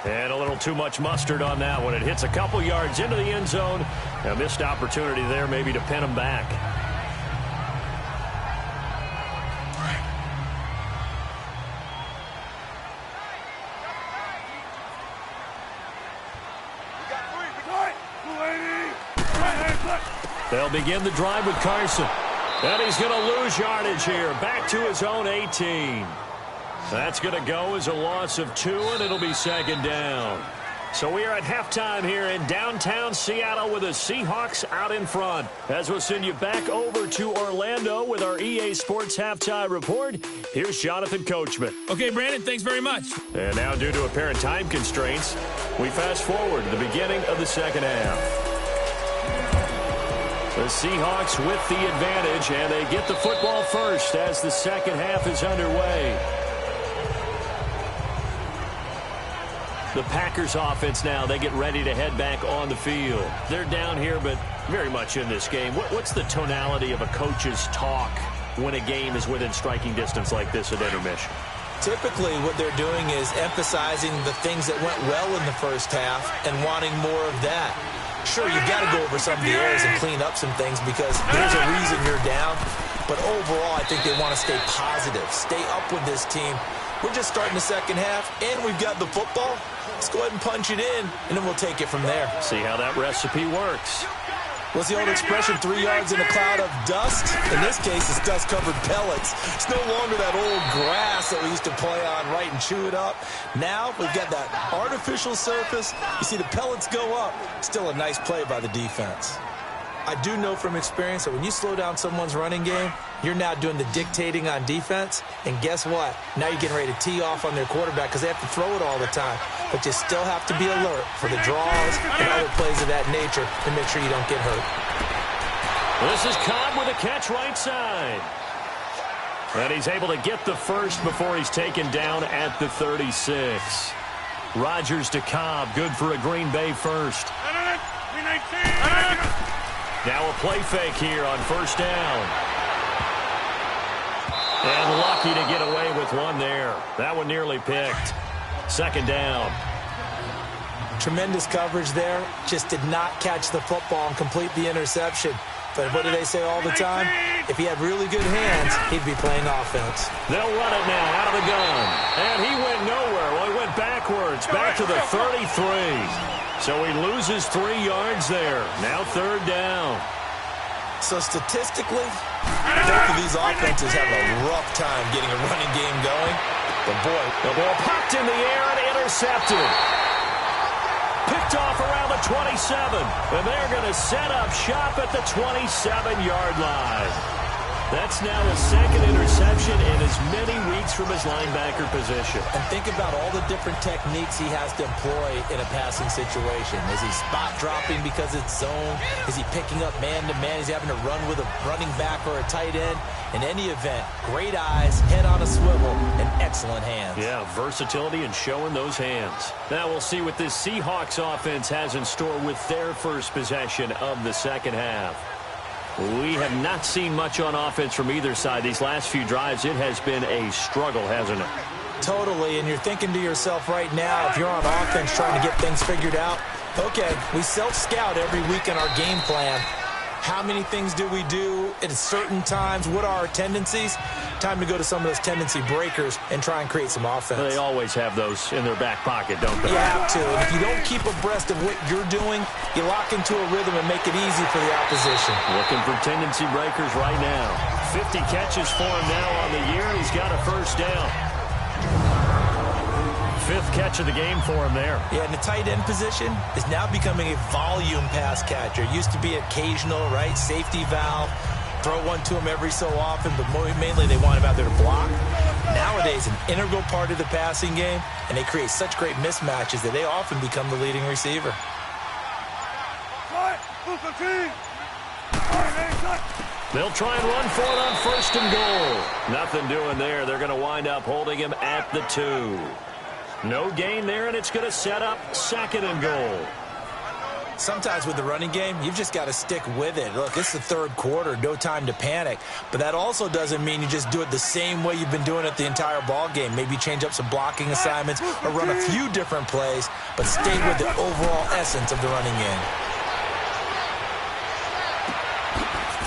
And a little too much mustard on that one. It hits a couple yards into the end zone. A missed opportunity there maybe to pin him back. They'll begin the drive with Carson. And he's going to lose yardage here. Back to his own 18. That's going to go as a loss of 2, and it'll be second down. So we are at halftime here in downtown Seattle with the Seahawks out in front. As we'll send you back over to Orlando with our EA Sports Halftime Report, here's Jonathan Coachman. Okay, Brandon, thanks very much. And now, due to apparent time constraints, we fast forward to the beginning of the second half. The Seahawks with the advantage, and they get the football first as the second half is underway. The Packers offense now, they get ready to head back on the field. They're down here, but very much in this game. What's the tonality of a coach's talk when a game is within striking distance like this at intermission? Typically, what they're doing is emphasizing the things that went well in the first half and wanting more of that. Sure, you've got to go over some of the areas and clean up some things because there's a reason you're down. But overall, I think they want to stay positive, stay up with this team. We're just starting the second half, and we've got the football. Let's go ahead and punch it in, and then we'll take it from there. See how that recipe works. What's the old expression, 3 yards in a cloud of dust? In this case, it's dust-covered pellets. It's no longer that old grass that we used to play on, right, and chew it up. Now we've got that artificial surface. You see the pellets go up. Still a nice play by the defense. I do know from experience that when you slow down someone's running game, you're now doing the dictating on defense. And guess what? Now you're getting ready to tee off on their quarterback because they have to throw it all the time. But you still have to be alert for the draws and other plays of that nature to make sure you don't get hurt. This is Cobb with a catch right side. And he's able to get the first before he's taken down at the 36. Rodgers to Cobb, good for a Green Bay first. Now a play fake here on first down. And lucky to get away with one there. That one nearly picked. Second down. Tremendous coverage there. Just did not catch the football and complete the interception. But what do they say all the time? If he had really good hands, he'd be playing offense. They'll run it now out of the gun. And he went nowhere. Well, he went backwards, back to the 33. So he loses 3 yards there. Now third down. So statistically, both of these offenses have a rough time getting a running game going. But boy, the ball popped in the air and intercepted. Picked off around the 27. And they're going to set up shop at the 27-yard line. That's now his second interception in as many weeks from his linebacker position. And think about all the different techniques he has to employ in a passing situation. Is he spot dropping because it's zone? Is he picking up man-to-man? Is he having to run with a running back or a tight end? In any event, great eyes, head on a swivel, and excellent hands. Yeah, versatility and showing those hands. Now we'll see what this Seahawks offense has in store with their first possession of the second half. We have not seen much on offense from either side. These last few drives, it has been a struggle, hasn't it? Totally, and you're thinking to yourself right now, if you're on offense trying to get things figured out, okay, we self-scout every week in our game plan. How many things do we do at certain times? What are our tendencies? Time to go to some of those tendency breakers and try and create some offense. They always have those in their back pocket, don't they? You have to. And if you don't keep abreast of what you're doing, you lock into a rhythm and make it easy for the opposition. Looking for tendency breakers right now. 50 catches for him now on the year. He's got a first down. Fifth catch of the game for him there. Yeah, and the tight end position is now becoming a volume pass catcher. Used to be occasional, right? Safety valve. Throw one to him every so often, but mainly they want him out there to block. Nowadays, an integral part of the passing game, and they create such great mismatches that they often become the leading receiver. They'll try and run for it on first and goal. Nothing doing there. They're going to wind up holding him at the 2. No gain there, and it's going to set up second and goal. Sometimes with the running game, you've just got to stick with it. Look, it's the third quarter, no time to panic. But that also doesn't mean you just do it the same way you've been doing it the entire ball game. Maybe change up some blocking assignments or run a few different plays, but stay with the overall essence of the running game.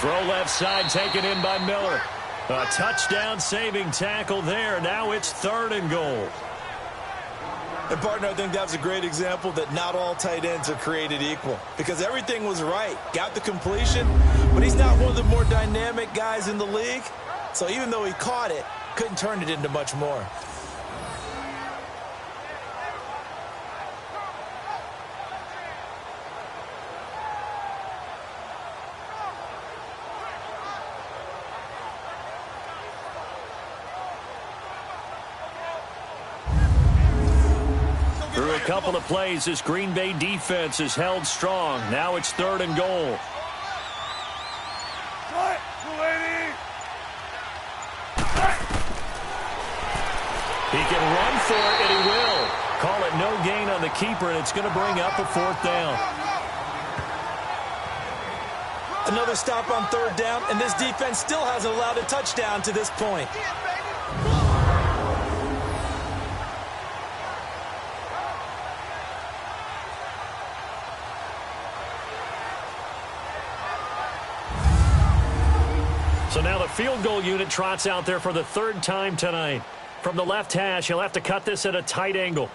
Throw left side taken in by Miller. A touchdown saving tackle there. Now it's third and goal. And, partner, I think that was a great example that not all tight ends are created equal because everything was right. Got the completion, but he's not one of the more dynamic guys in the league. So even though he caught it, couldn't turn it into much more. Through a couple of plays, this Green Bay defense is held strong. Now it's third and goal. He can run for it, and he will. Call it no gain on the keeper, and it's going to bring up a fourth down. Another stop on third down, and this defense still hasn't allowed a touchdown to this point. So now the field goal unit trots out there for the third time tonight. From the left hash, he'll have to cut this at a tight angle.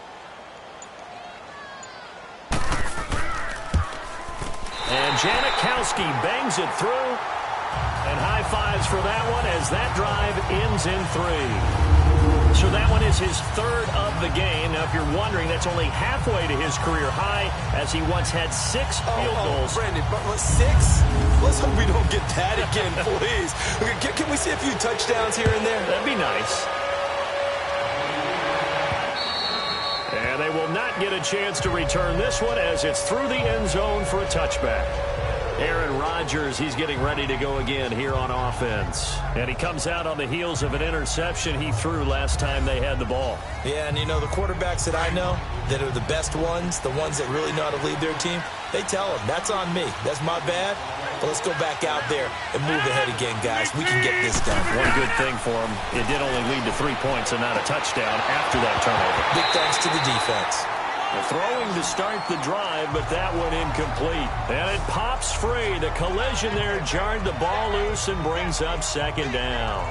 And Janikowski bangs it through. And high fives for that one as that drive ends in 3. So that one is his third of the game. Now, if you're wondering, that's only halfway to his career high as he once had 6 field goals. Brandon, but 6? Let's hope we don't get that again, please. Can we see a few touchdowns here and there? That'd be nice. And they will not get a chance to return this one as it's through the end zone for a touchback. Aaron Rodgers, he's getting ready to go again here on offense. And he comes out on the heels of an interception he threw last time they had the ball. Yeah, and you know, the quarterbacks that I know that are the best ones, the ones that really know how to lead their team, they tell them, that's on me. That's my bad. But let's go back out there and move ahead again, guys. We can get this done. One good thing for him, it did only lead to 3 points and not a touchdown after that turnover. Big thanks to the defense. Throwing to start the drive, but that one incomplete. And it pops free. The collision there jarred the ball loose and brings up second down.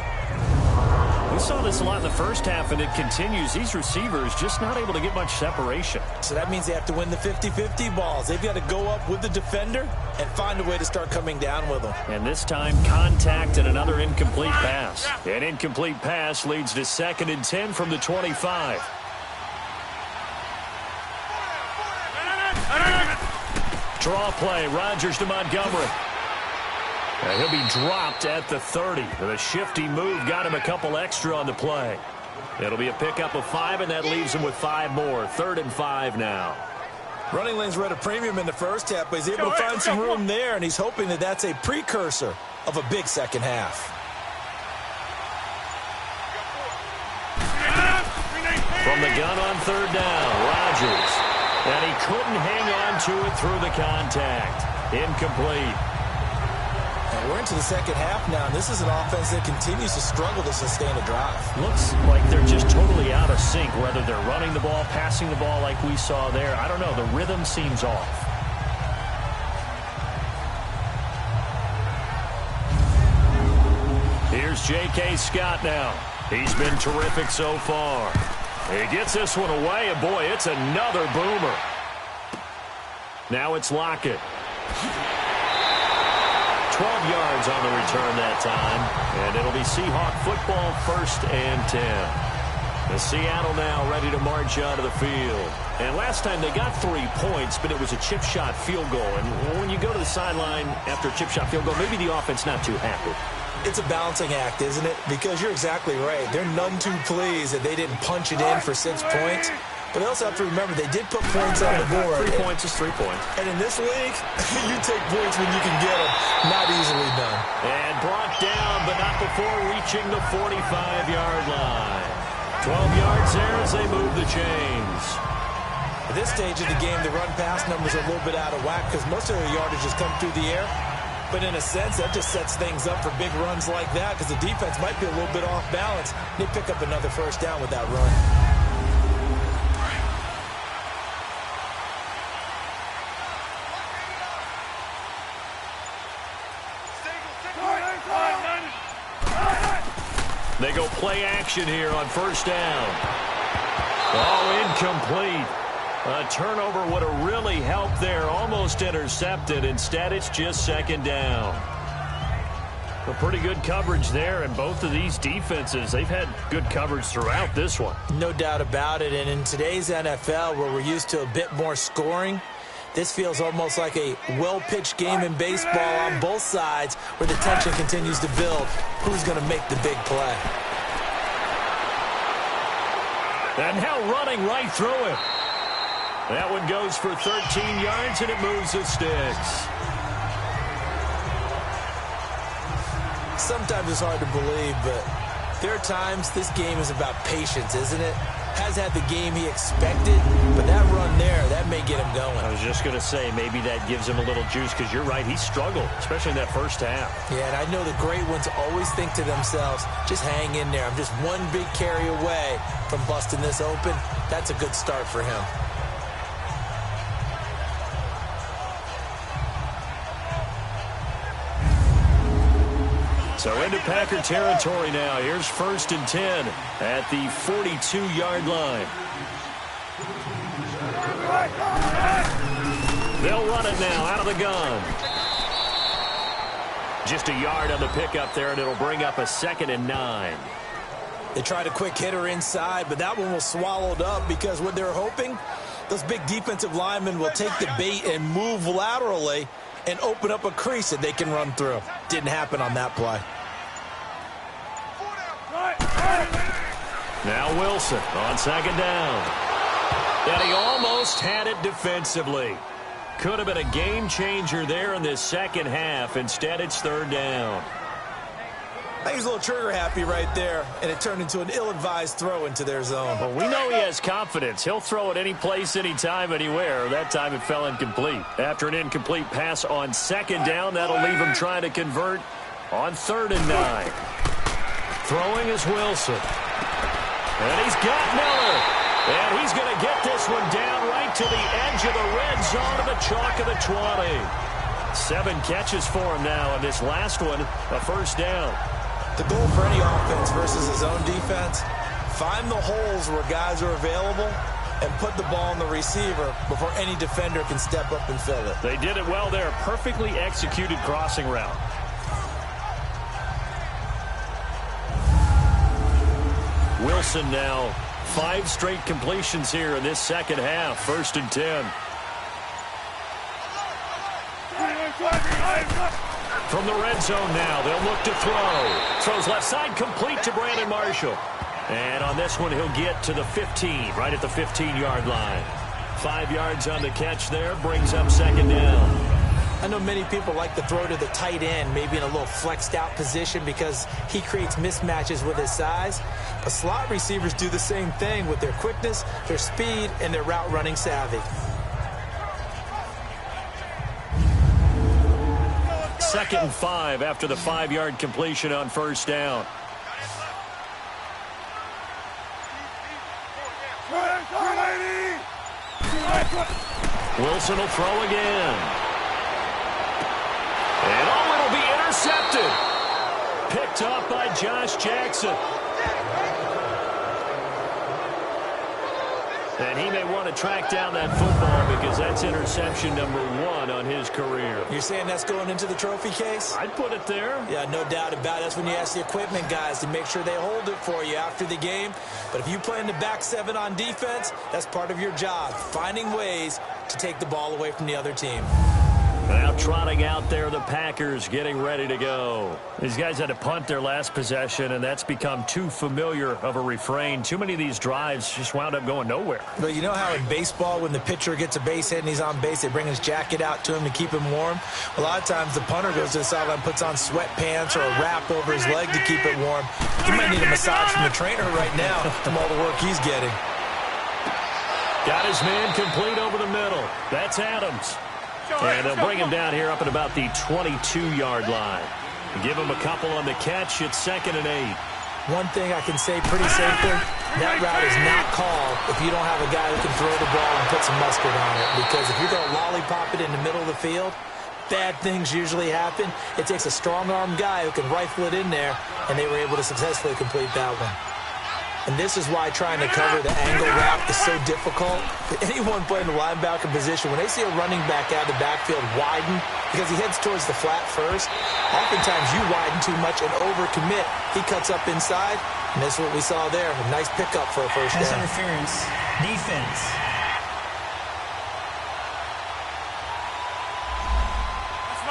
We saw this a lot in the first half, and it continues. These receivers just not able to get much separation. So that means they have to win the 50-50 balls. They've got to go up with the defender and find a way to start coming down with them. And this time, contact and another incomplete pass. An incomplete pass leads to 2nd and 10 from the 25. Draw play. Rodgers to Montgomery. And he'll be dropped at the 30. The shifty move got him a couple extra on the play. It'll be a pickup of 5, and that leaves him with 5 more. 3rd and 5 now. Running lanes were at a premium in the first half, but he's able to find some room there, and he's hoping that that's a precursor of a big second half. From the gun on 3rd down, Rodgers. And he couldn't hang on to it through the contact. Incomplete. And we're into the second half now, and this is an offense that continues to struggle to sustain a drive. Looks like they're just totally out of sync, whether they're running the ball, passing the ball like we saw there. I don't know. The rhythm seems off. Here's J.K. Scott now. He's been terrific so far. He gets this one away, and boy, it's another boomer. Now it's Lockett. 12 yards on the return that time, and it'll be Seahawk football, 1st and 10. The Seattle now ready to march out of the field. And last time they got 3 points, but it was a chip shot field goal. And when you go to the sideline after a chip shot field goal, maybe the offense not too happy. It's a balancing act, isn't it? Because you're exactly right. They're none too pleased that they didn't punch it in for 6 points. But they also have to remember they did put points on the board. 3 points is 3 points. And in this league, you take points when you can get them. Not easily done. And brought down, but not before reaching the 45-yard line. 12 yards there as they move the chains. At this stage of the game, the run-pass numbers are a little bit out of whack because most of their yardage has come through the air. But in a sense, that just sets things up for big runs like that because the defense might be a little bit off balance. They pick up another 1st down with that run. They go play action here on 1st down. Oh, incomplete. A turnover would have really helped there. Almost intercepted. Instead, it's just 2nd down. A pretty good coverage there, and both of these defenses, they've had good coverage throughout this one. No doubt about it. And in today's NFL, where we're used to a bit more scoring, this feels almost like a well-pitched game in baseball on both sides where the tension continues to build. Who's going to make the big play? And now running right through it. That one goes for 13 yards, and it moves the sticks. Sometimes it's hard to believe, but there are times this game is about patience, isn't it? Has had the game he expected, but that run there, that may get him going. I was just going to say, maybe that gives him a little juice, because you're right, he struggled, especially in that 1st half. Yeah, and I know the great ones always think to themselves, just hang in there. I'm just one big carry away from busting this open. That's a good start for him. So into Packer territory now. Here's 1st and 10 at the 42-yard line. They'll run it now out of the gun. Just a yard on the pickup there, and it'll bring up a 2nd and 9. They tried a quick hitter inside, but that one was swallowed up because what they're hoping, those big defensive linemen will take the bait and move laterally and open up a crease that they can run through. Didn't happen on that play. Now Wilson on 2nd down. And he almost had it defensively. Could have been a game changer there in this 2nd half. Instead, it's 3rd down. I think he's a little trigger happy right there, and it turned into an ill-advised throw into their zone. Well, we know he has confidence. He'll throw it any place, anytime, anywhere. That time it fell incomplete. After an incomplete pass on 2nd down, that'll leave him trying to convert on 3rd and 9. Throwing is Wilson. And he's got Miller. And he's going to get this one down right to the edge of the red zone of the chalk of the 20. 7 catches for him now, and this last one, a 1st down. The goal for any offense versus his own defense, find the holes where guys are available and put the ball on the receiver before any defender can step up and fill it. They did it well there. Perfectly executed crossing route. Wilson now 5 straight completions here in this 2nd half. 1st and 10. From the red zone now, they'll look to throw. Throws left side, complete to Brandon Marshall. And on this one, he'll get to the 15, right at the 15-yard line. 5 yards on the catch there, brings up second down. I know many people like to throw to the tight end, maybe in a little flexed out position because he creates mismatches with his size. But slot receivers do the same thing with their quickness, their speed, and their route running savvy. Second and 5 after the 5-yard completion on first down. Wilson will throw again. And it'll be intercepted. Picked up by Josh Jackson. And he may want to track down that football because that's interception number 1 on his career. You're saying that's going into the trophy case? I'd put it there. Yeah, no doubt about it. That's when you ask the equipment guys to make sure they hold it for you after the game. But if you play in the back 7 on defense, that's part of your job, finding ways to take the ball away from the other team. Now trotting out there, the Packers getting ready to go. These guys had to punt their last possession, and that's become too familiar of a refrain. Too many of these drives just wound up going nowhere. But you know how in baseball, when the pitcher gets a base hit and he's on base, they bring his jacket out to him to keep him warm? A lot of times the punter goes to the sideline, puts on sweatpants or a wrap over his leg to keep it warm. He might need a massage from the trainer right now from all the work he's getting. Got his man complete over the middle. That's Adams. And they'll bring him down here up at about the 22-yard line. Give him a couple on the catch. It's 2nd and 8. One thing I can say pretty safely, that route is not called if you don't have a guy who can throw the ball and put some mustard on it. Because if you're going to lollipop it in the middle of the field, bad things usually happen. It takes a strong-armed guy who can rifle it in there, and they were able to successfully complete that one. And this is why trying to cover the angle route is so difficult. For anyone playing the linebacker position, when they see a running back out of the backfield widen, because he heads towards the flat first, oftentimes you widen too much and overcommit. He cuts up inside, and that's what we saw there. A nice pickup for a first down. Pass interference. Defense.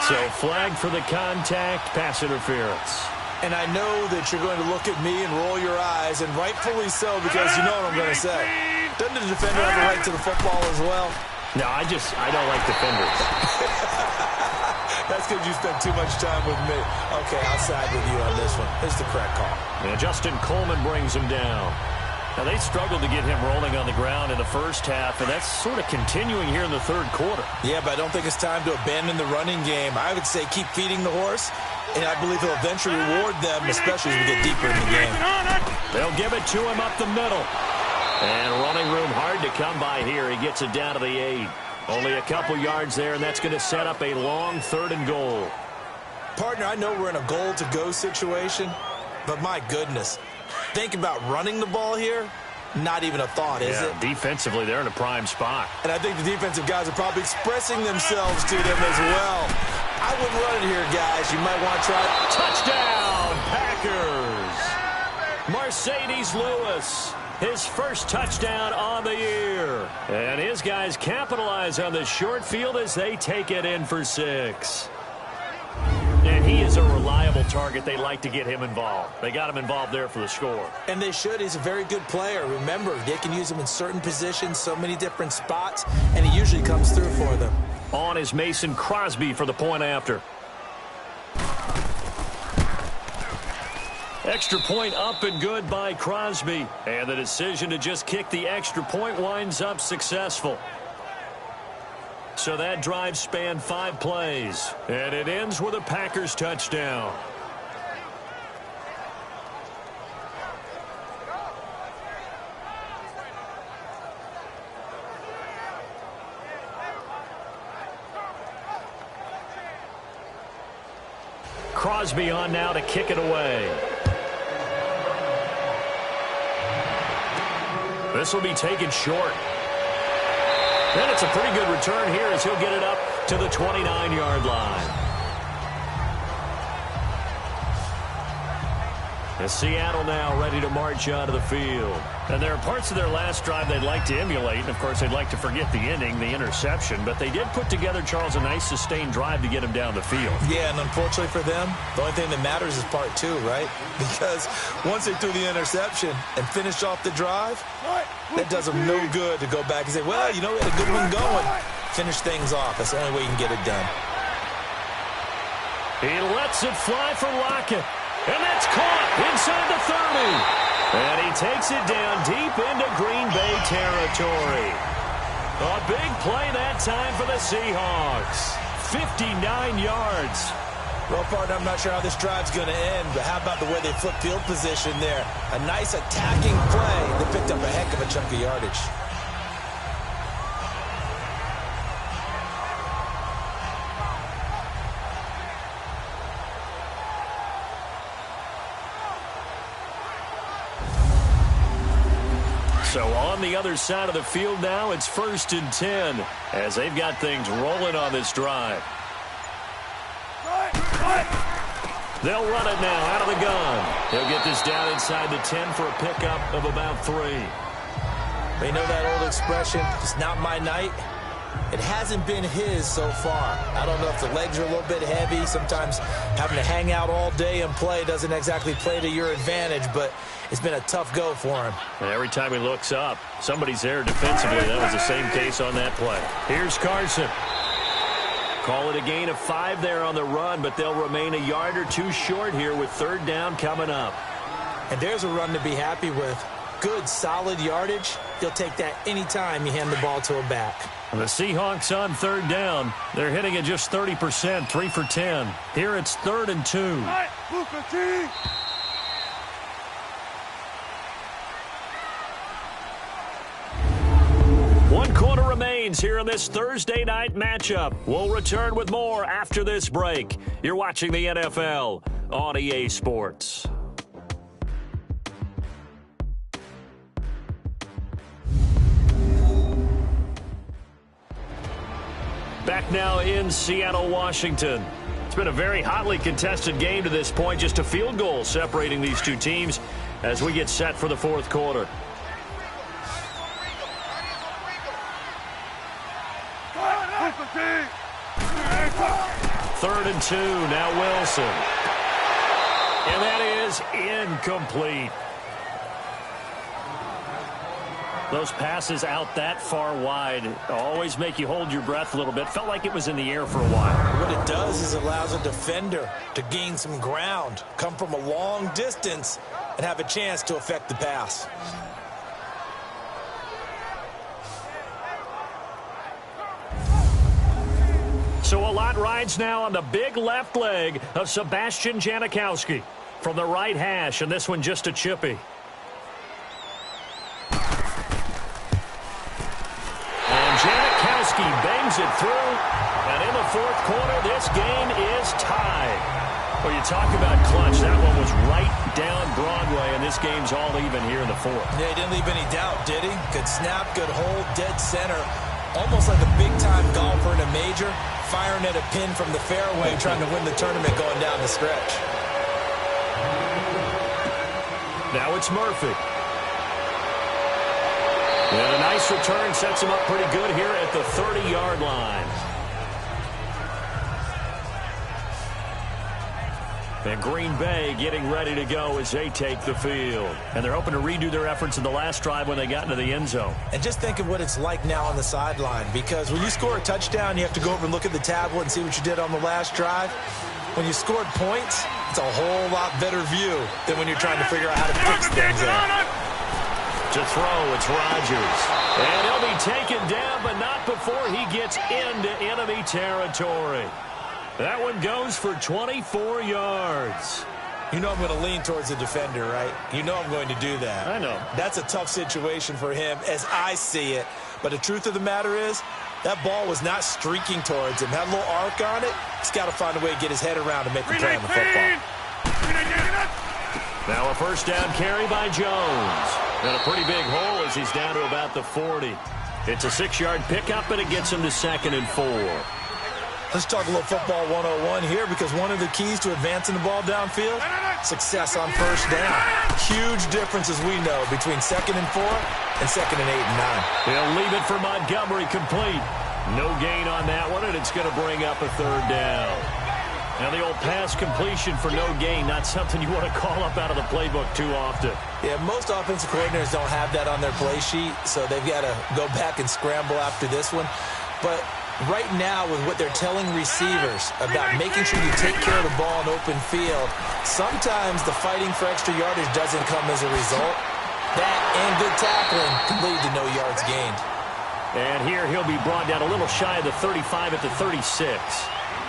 So flag for the contact, pass interference. And I know that you're going to look at me and roll your eyes, and rightfully so, because you know what I'm going to say. Doesn't the defender have a right to the football as well? No, I don't like defenders. That's because you spent too much time with me. Okay, I'll side with you on this one. This is the correct call. And Justin Coleman brings him down. Now, they struggled to get him rolling on the ground in the first half, and that's sort of continuing here in the third quarter. Yeah, but I don't think it's time to abandon the running game. I would say keep feeding the horse, and I believe he'll eventually reward them, especially as we get deeper in the game. They'll give it to him up the middle. And running room hard to come by here. He gets it down to the 8. Only a couple yards there, and that's going to set up a long 3rd and goal. Partner, I know we're in a goal-to-go situation, but my goodness. Think about running the ball here. Not even a thought, is it? Defensively, they're in a prime spot. And I think the defensive guys are probably expressing themselves to them as well. I wouldn't run it here, guys. You might want to try it. Touchdown, Packers. Mercedes Lewis, his first touchdown on the year. And his guys capitalize on the short field as they take it in for 6. And he is a reliable target. They like to get him involved. They got him involved there for the score. And they should. He's a very good player. Remember, they can use him in certain positions, so many different spots, and he usually comes through for them. On is Mason Crosby for the point after. Extra point up and good by Crosby. And the decision to just kick the extra point winds up successful. So that drive spanned 5 plays. And it ends with a Packers touchdown. Crosby on now to kick it away. This will be taken short. And it's a pretty good return here as he'll get it up to the 29-yard line. And Seattle now ready to march onto the field. And there are parts of their last drive they'd like to emulate. And, of course, they'd like to forget the ending, the interception. But they did put together, Charles, a nice sustained drive to get him down the field. Yeah, and unfortunately for them, the only thing that matters is part two, right? Because once they threw the interception and finished off the drive, that does them no good to go back and say, well, you know, we had a good one going. Finish things off. That's the only way you can get it done. He lets it fly for Lockett. And that's caught inside the 30. And he takes it down deep into Green Bay territory. A big play that time for the Seahawks. 59 yards. Well, partner, I'm not sure how this drive's going to end, but how about the way they flip field position there? A nice attacking play. They picked up a heck of a chunk of yardage. So on the other side of the field now, it's 1st and 10 as they've got things rolling on this drive. They'll run it now out of the gun. He'll get this down inside the 10 for a pickup of about 3. They know that old expression, it's not my night. It hasn't been his so far. I don't know if the legs are a little bit heavy. Sometimes having to hang out all day and play doesn't exactly play to your advantage, but it's been a tough go for him. And every time he looks up, somebody's there defensively. That was the same case on that play. Here's Carson. Call it a gain of 5 there on the run, but they'll remain a yard or 2 short here with 3rd down coming up. And there's a run to be happy with. Good, solid yardage. He'll take that anytime you hand the ball to a back. The Seahawks on 3rd down. They're hitting at just 30%, 3 for 10. Here it's 3rd and 2. One quarter remains here in this Thursday night matchup. We'll return with more after this break. You're watching the NFL on EA Sports. Back now in Seattle, Washington. It's been a very hotly contested game to this point. Just a field goal separating these two teams as we get set for the 4th quarter. Third and 2, now Wilson. And that is incomplete. Those passes out that far wide always make you hold your breath a little bit. Felt like it was in the air for a while. What it does is it allows a defender to gain some ground, come from a long distance, and have a chance to affect the pass. So a lot rides now on the big left leg of Sebastian Janikowski from the right hash, and this one just a chippy. And Janikowski bangs it through, and in the 4th quarter, this game is tied. Well, you talk about clutch. That one was right down Broadway, and this game's all even here in the 4th. Yeah, he didn't leave any doubt, did he? Good snap, good hold, dead center. Almost like a big-time golfer in a major, firing at a pin from the fairway, trying to win the tournament going down the stretch. Now it's Murphy. And a nice return sets him up pretty good here at the 30-yard line. And Green Bay getting ready to go as they take the field. And they're hoping to redo their efforts in the last drive when they got into the end zone. And just think of what it's like now on the sideline, because when you score a touchdown, you have to go over and look at the tablet and see what you did on the last drive. When you scored points, it's a whole lot better view than when you're trying to figure out how to fix things up. To throw, it's Rodgers. And he'll be taken down, but not before he gets into enemy territory. That one goes for 24 yards. You know I'm going to lean towards the defender, right? You know I'm going to do that. I know. That's a tough situation for him as I see it. But the truth of the matter is, that ball was not streaking towards him. Had a little arc on it. He's got to find a way to get his head around and make the play on the football. Now a 1st down carry by Jones. And a pretty big hole as he's down to about the 40. It's a 6-yard pickup, and it gets him to 2nd and 4. Let's talk a little football 101 here, because one of the keys to advancing the ball downfield success on first down. Huge difference, as we know, between 2nd and 4 and 2nd and 8 and 9. They'll leave it for Montgomery complete. No gain on that one, and it's going to bring up a 3rd down. Now, the old pass completion for no gain, not something you want to call up out of the playbook too often. Yeah, most offensive coordinators don't have that on their play sheet, so they've got to go back and scramble after this one. But right now, with what they're telling receivers about making sure you take care of the ball in open field, sometimes the fighting for extra yardage doesn't come as a result. That and good tackling can lead to no yards gained. And here he'll be brought down a little shy of the 35 at the 36.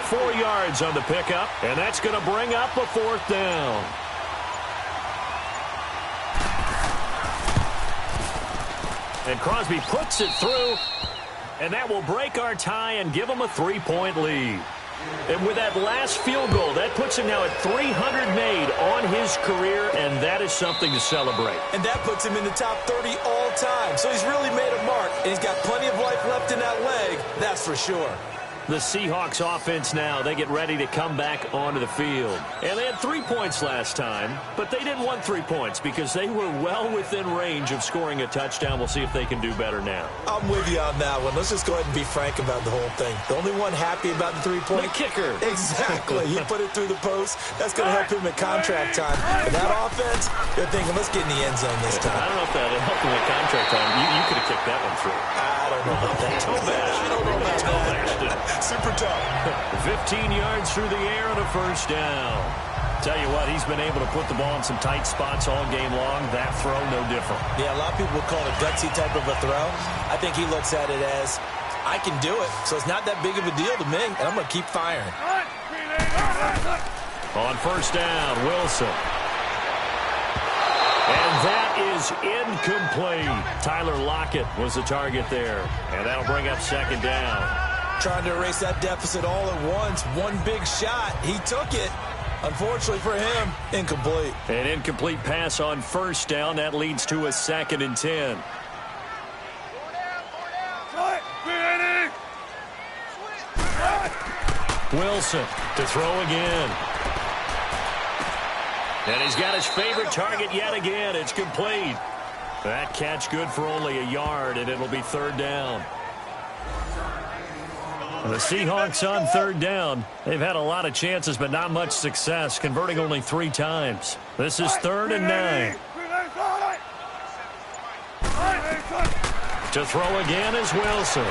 4 yards on the pickup, and that's going to bring up a 4th down. And Crosby puts it through, and that will break our tie and give him a 3-point lead. And with that last field goal, that puts him now at 300 made on his career, and that is something to celebrate. And that puts him in the top 30 all time. So he's really made a mark, and he's got plenty of life left in that leg, that's for sure. The Seahawks offense now, they get ready to come back onto the field. And they had 3 points last time, but they didn't want 3 points because they were well within range of scoring a touchdown. We'll see if they can do better now. I'm with you on that one. Let's just go ahead and be frank about the whole thing. The only one happy about the 3-point? The kicker. Exactly. He put it through the post. That's going to help him at contract time. And that offense, they're thinking, let's get in the end zone this time. I don't know if that helped him at contract time. You could have kicked that one through. I don't know about that. I don't know about that. Super tough. 15 yards through the air and a 1st down. Tell you what, he's been able to put the ball in some tight spots all game long. That throw, no different. Yeah, a lot of people would call it a gutsy type of a throw. I think he looks at it as, I can do it, so it's not that big of a deal to me, and I'm going to keep firing. On 1st down, Wilson. And that is incomplete. Tyler Lockett was the target there, and that'll bring up 2nd down. Trying to erase that deficit all at once. One big shot. He took it. Unfortunately for him, incomplete. An incomplete pass on 1st down. That leads to a 2nd and 10. Wilson to throw again. And he's got his favorite target yet again. It's complete. That catch good for only a yard, and it'll be 3rd down. The Seahawks on 3rd down. They've had a lot of chances, but not much success, converting only 3 times. This is 3rd and 9. To throw again is Wilson.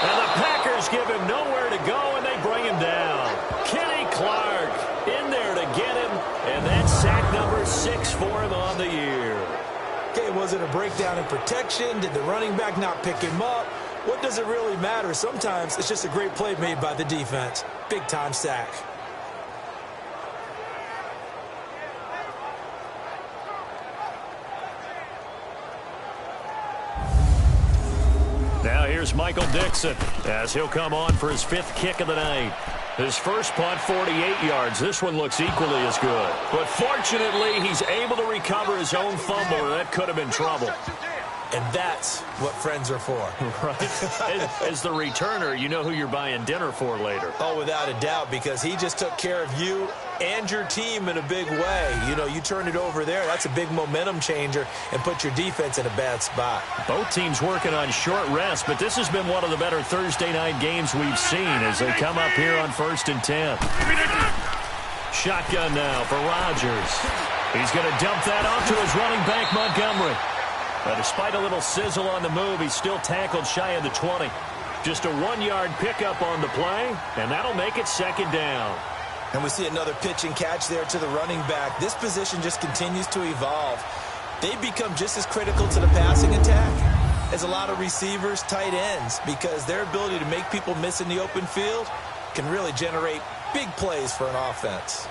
And the Packers give him nowhere to go, and they bring him down. Kenny Clark in there to get him, and that's sack number 6 for him on the year. Okay, was it a breakdown in protection? Did the running back not pick him up? What does it really matter? Sometimes it's just a great play made by the defense. Big-time sack. Now here's Michael Dixon as he'll come on for his 5th kick of the night. His first punt, 48 yards. This one looks equally as good. But fortunately, he's able to recover his own fumble, or that could have been trouble. And that's what friends are for. Right. As the returner, you know who you're buying dinner for later. Oh, without a doubt, because he just took care of you and your team in a big way. You know, you turn it over there, that's a big momentum changer and put your defense in a bad spot. Both teams working on short rest, but this has been one of the better Thursday night games we've seen as they come up here on 1st and 10. Shotgun now for Rodgers. He's going to dump that off to his running back, Montgomery. But despite a little sizzle on the move, he's still tackled shy of the 20. Just a 1-yard pickup on the play, and that'll make it 2nd down. And we see another pitch and catch there to the running back. This position just continues to evolve. They become just as critical to the passing attack as a lot of receivers, tight ends, because their ability to make people miss in the open field can really generate big plays for an offense.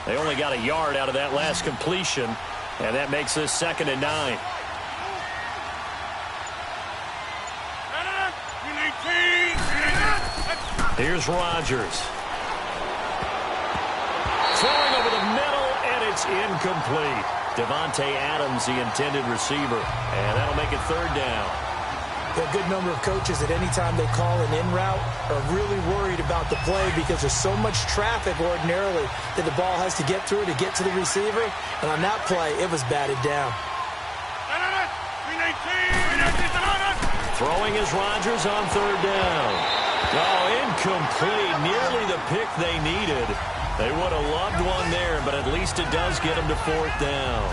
They only got a yard out of that last completion, and that makes this 2nd and 9. Here's Rodgers. Throwing over the middle, and it's incomplete. Devontae Adams, the intended receiver. And that'll make it third down. A good number of coaches at any time they call an in route are really worried about the play because there's so much traffic ordinarily that the ball has to get through to get to the receiver. And on that play, it was batted down. Throwing is Rodgers on third down. Oh, incomplete. Nearly the pick they needed. They would have loved one there, but at least it does get them to fourth down.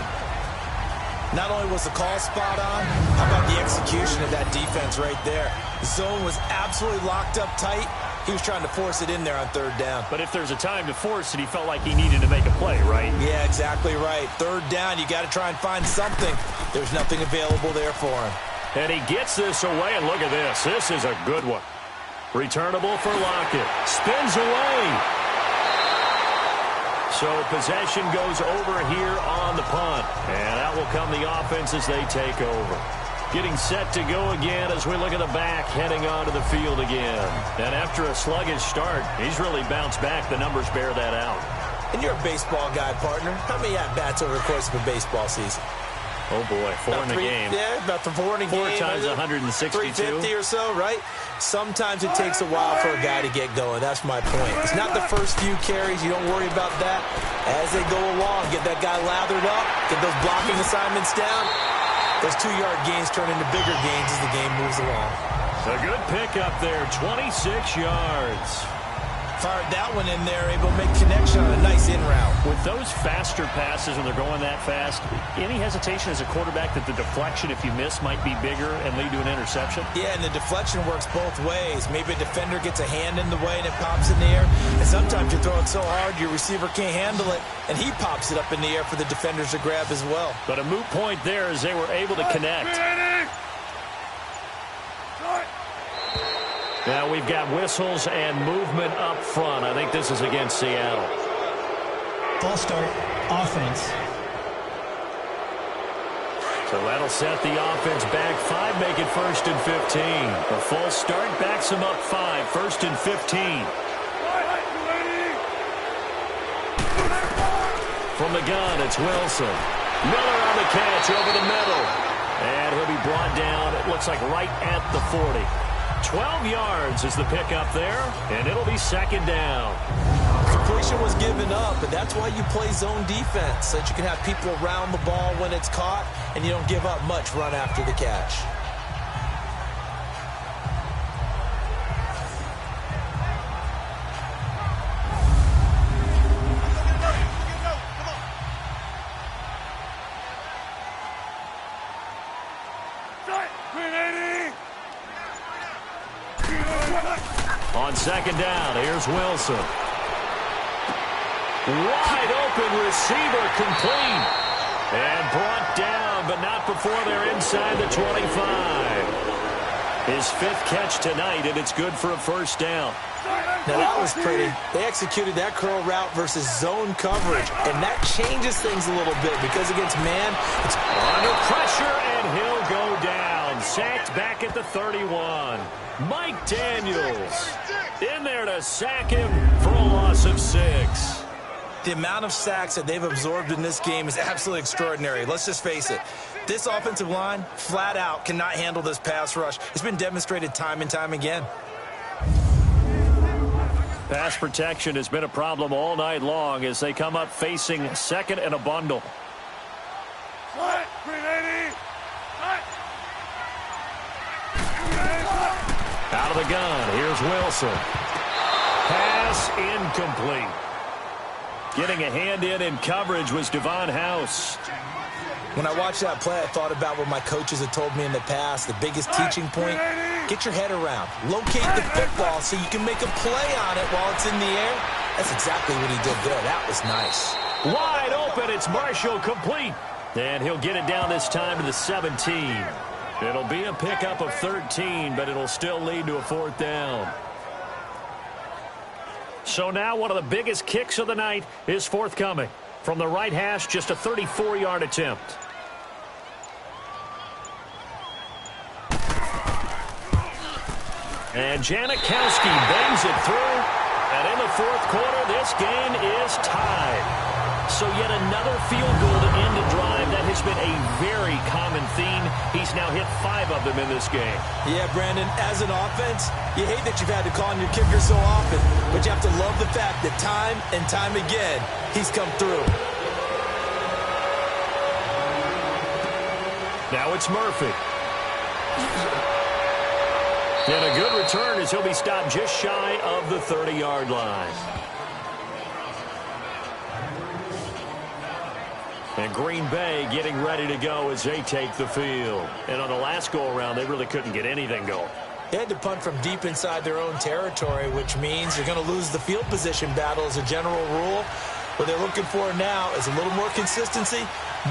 Not only was the call spot on, how about the execution of that defense right there? The zone was absolutely locked up tight. He was trying to force it in there on third down. But if there's a time to force it, he felt like he needed to make a play, right? Yeah, exactly right. Third down, you got to try and find something. There's nothing available there for him. And he gets this away, and look at this. This is a good one. Returnable for Lockett. Spins away. So possession goes over here on the punt. And that will come the offense as they take over. Getting set to go again as we look at the back heading onto the field again. And after a sluggish start, he's really bounced back. The numbers bear that out. And you're a baseball guy, partner. How many at-bats over the course of a baseball season? Oh, boy, four in a game. Yeah, about the four in a game. 4 times 162. 350 or so, right? Sometimes it takes a while for a guy to get going. That's my point. It's not the first few carries. You don't worry about that. As they go along, get that guy lathered up, get those blocking assignments down. Those 2-yard gains turn into bigger gains as the game moves along. A good pickup there, 26 yards. Fired that one in there, able to make connection on a nice in route. With those faster passes when they're going that fast, any hesitation as a quarterback that the deflection, if you miss, might be bigger and lead to an interception? Yeah, and the deflection works both ways. Maybe a defender gets a hand in the way and it pops in the air. And sometimes you throw it so hard your receiver can't handle it, and he pops it up in the air for the defenders to grab as well. But a moot point there as they were able to connect. Now we've got whistles and movement up front. I think this is against Seattle. Full start, offense. So that'll set the offense back 5, make it 1st and 15. A full start backs them up 5, 1st and 15. From the gun, it's Wilson. Miller on the catch over the middle. And he'll be brought down, it looks like right at the 40. 12 yards is the pickup there, and it'll be 2nd down. Completion was given up, but that's why you play zone defense, so that you can have people around the ball when it's caught, and you don't give up much run after the catch. On 2nd down, here's Wilson. Wide open receiver, complete. And brought down, but not before they're inside the 25. His 5th catch tonight, and it's good for a 1st down. Now that was pretty. They executed that curl route versus zone coverage, and that changes things a little bit because against man, it's under pressure, and he'll go down. Sacked back at the 31. Mike Daniels in there to sack him for a loss of 6. The amount of sacks that they've absorbed in this game is absolutely extraordinary. Let's just face it. This offensive line, flat out, cannot handle this pass rush. It's been demonstrated time and time again. Pass protection has been a problem all night long as they come up facing 2nd and a bundle. Out of the gun, here's Wilson. Pass incomplete. Getting a hand in coverage was Devon House. When I watched that play, I thought about what my coaches had told me in the past. The biggest teaching point, get your head around. Locate the football so you can make a play on it while it's in the air. That's exactly what he did there. That was nice. Wide open, it's Marshall, complete. And he'll get it down this time to the 17. It'll be a pickup of 13, but it'll still lead to a 4th down. So now one of the biggest kicks of the night is forthcoming. From the right hash, just a 34-yard attempt. And Janikowski bangs it through. And in the fourth quarter, this game is tied. So yet another field goal to end a drive. That has been a very common theme. He's now hit 5 of them in this game. Yeah, Brandon, as an offense, you hate that you've had to call on your kicker so often, but you have to love the fact that time and time again, he's come through. Now it's Murphy. And a good return as he'll be stopped just shy of the 30-yard line. And Green Bay getting ready to go as they take the field. And on the last go-around, they really couldn't get anything going. They had to punt from deep inside their own territory, which means you're going to lose the field position battle as a general rule. What they're looking for now is a little more consistency,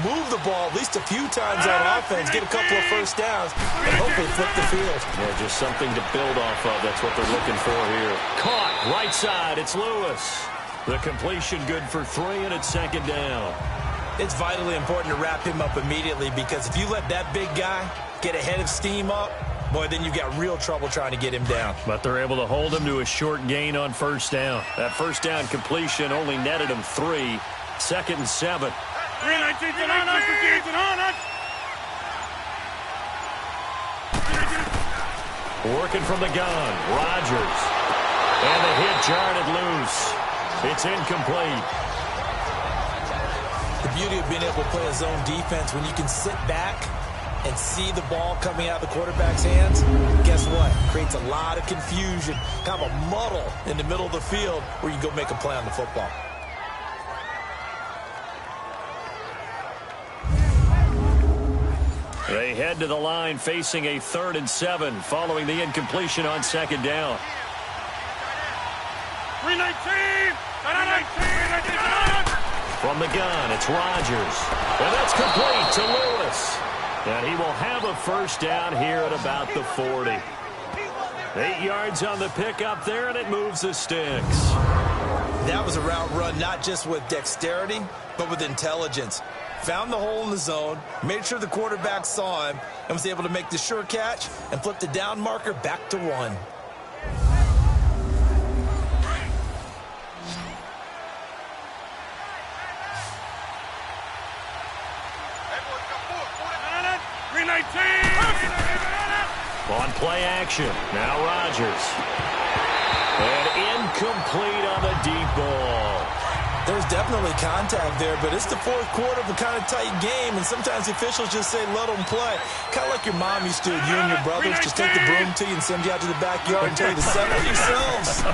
move the ball at least a few times on offense, get a couple of first downs, and hopefully flip the field. Yeah, just something to build off of. That's what they're looking for here. Caught, right side, it's Lewis. The completion good for 3, and it's second down. It's vitally important to wrap him up immediately because if you let that big guy get ahead of steam up, boy, then you've got real trouble trying to get him down. But they're able to hold him to a short gain on first down. That first down completion only netted him 3. 2nd and 7. Working from the gun, Rodgers. And the hit jarred it loose. It's incomplete. The beauty of being able to play a zone defense when you can sit back and see the ball coming out of the quarterback's hands, guess what? Creates a lot of confusion, kind of a muddle in the middle of the field where you go make a play on the football. They head to the line facing a 3rd and 7 following the incompletion on 2nd down. 319! From the gun, it's Rodgers. And that's complete to Lewis. And he will have a first down here at about the 40. 8 yards on the pickup there, and it moves the sticks. That was a route run not just with dexterity, but with intelligence. Found the hole in the zone, made sure the quarterback saw him, and was able to make the sure catch and flip the down marker back to 1. On play action, now Rodgers. And incomplete on the deep ball. There's definitely contact there, but it's the fourth quarter of a kind of tight game, and sometimes the officials just say, let them play. Kind of like your mom used to, you and your brothers, just take the broom to you and send you out to the backyard and tell you to settle yourselves.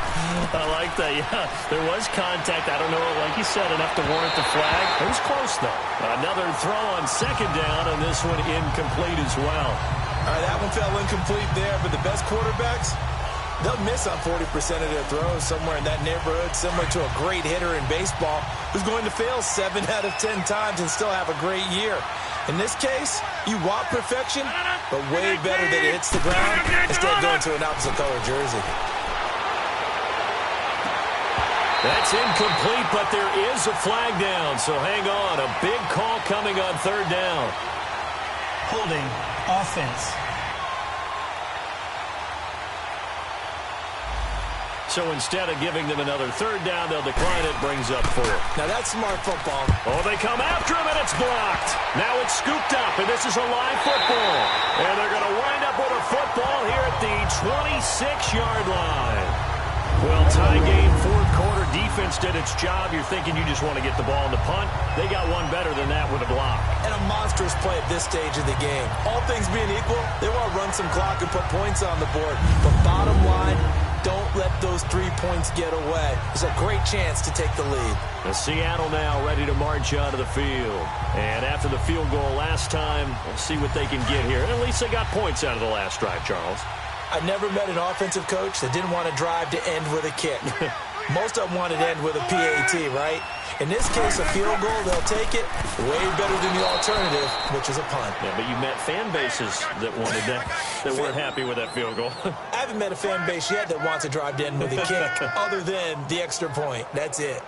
I like that, yeah. There was contact. I don't know, like you said, enough to warrant the flag. It was close, though. Another throw on 2nd down, and this one incomplete as well. All right, that one fell incomplete there, but the best quarterbacks, they'll miss on 40% of their throws, somewhere in that neighborhood, similar to a great hitter in baseball who's going to fail 7 out of 10 times and still have a great year. In this case, you want perfection, but way better that it hits the ground instead of going to an opposite color jersey. That's incomplete, but there is a flag down, so hang on. A big call coming on 3rd down. Holding offense. So instead of giving them another 3rd down, they'll decline it, brings up 4. Now that's smart football. Oh, they come after him, and it's blocked. Now it's scooped up, and this is a live football. And they're going to wind up with a football here at the 26-yard line. Well, tie game, 4th quarter. Defense did its job. You're thinking you just want to get the ball in the punt. They got one better than that with a block. And a monstrous play at this stage of the game. All things being equal, they want to run some clock and put points on the board. But bottom line, don't let those 3 points get away. There's a great chance to take the lead. The Seattle now ready to march onto the field. And after the field goal last time, we'll see what they can get here. And at least they got points out of the last drive, Charles. I've never met an offensive coach that didn't want to drive to end with a kick. Most of them wanted to end with a PAT, right? In this case, a field goal, they'll take it. Way better than the alternative, which is a punt. Yeah, but you met fan bases that wanted that, that weren't happy with that field goal. I haven't met a fan base yet that wants to drive to end with a kick, other than the extra point. That's it.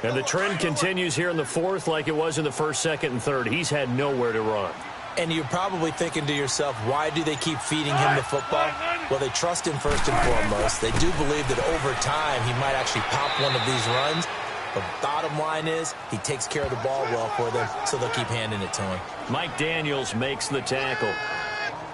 And the trend continues here in the 4th like it was in the 1st, 2nd, and 3rd. He's had nowhere to run. And you're probably thinking to yourself, why do they keep feeding him the football? Well, they trust him first and foremost. They do believe that over time he might actually pop one of these runs. But bottom line is he takes care of the ball well for them, so they'll keep handing it to him. Mike Daniels makes the tackle.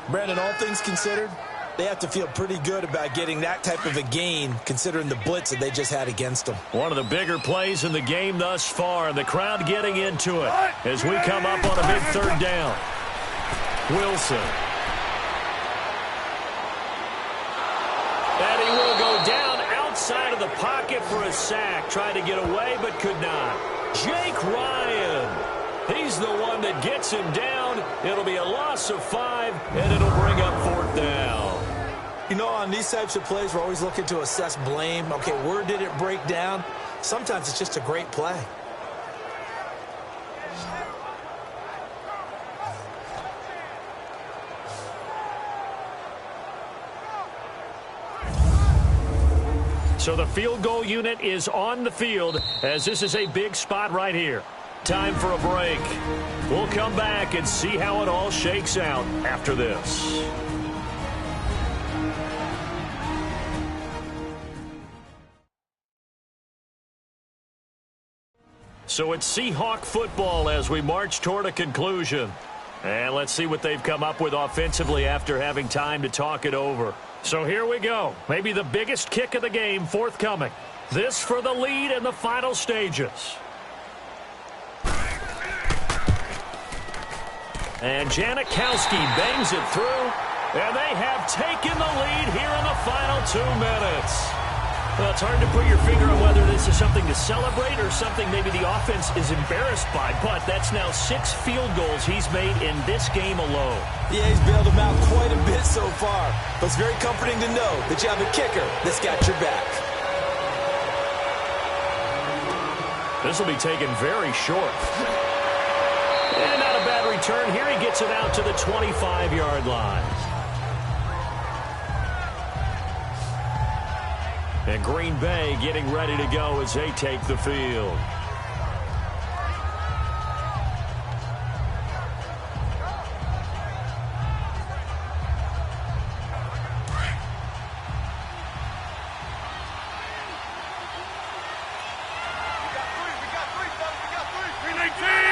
Brandon, all things considered, they have to feel pretty good about getting that type of a gain considering the blitz that they just had against them. One of the bigger plays in the game thus far, and the crowd getting into it as we come up on a big third down. Wilson. And he will go down outside of the pocket for a sack. Tried to get away, but could not. Jake Ryan. He's the one that gets him down. It'll be a loss of 5, and it'll bring up 4th down. You know, on these types of plays, we're always looking to assess blame. Okay, where did it break down? Sometimes it's just a great play. So the field goal unit is on the field as this is a big spot right here. Time for a break. We'll come back and see how it all shakes out after this. So it's Seahawk football as we march toward a conclusion. And let's see what they've come up with offensively after having time to talk it over. So here we go. Maybe the biggest kick of the game forthcoming. This for the lead in the final stages. And Janikowski bangs it through. And they have taken the lead here in the final 2 minutes. Well, it's hard to put your finger on whether this is something to celebrate or something maybe the offense is embarrassed by. But that's now 6 field goals he's made in this game alone. Yeah, he's bailed them out quite a bit so far. But it's very comforting to know that you have a kicker that's got your back. This will be taken very short. And not a bad return here. He gets it out to the 25-yard line. And Green Bay getting ready to go as they take the field.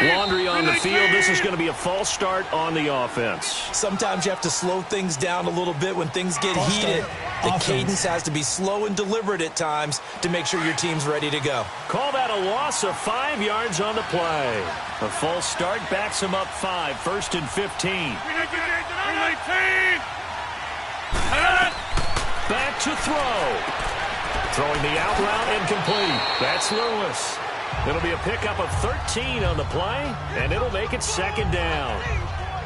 Laundry on the field. This is going to be a false start on the offense. Sometimes you have to slow things down a little bit when things get heated. The cadence has to be slow and deliberate at times to make sure your team's ready to go. Call that a loss of 5 yards on the play. A false start backs him up 5, 1st and 15. Back to throw. Throwing the out route incomplete. That's Lewis. It'll be a pickup of 13 on the play, and it'll make it 2nd down.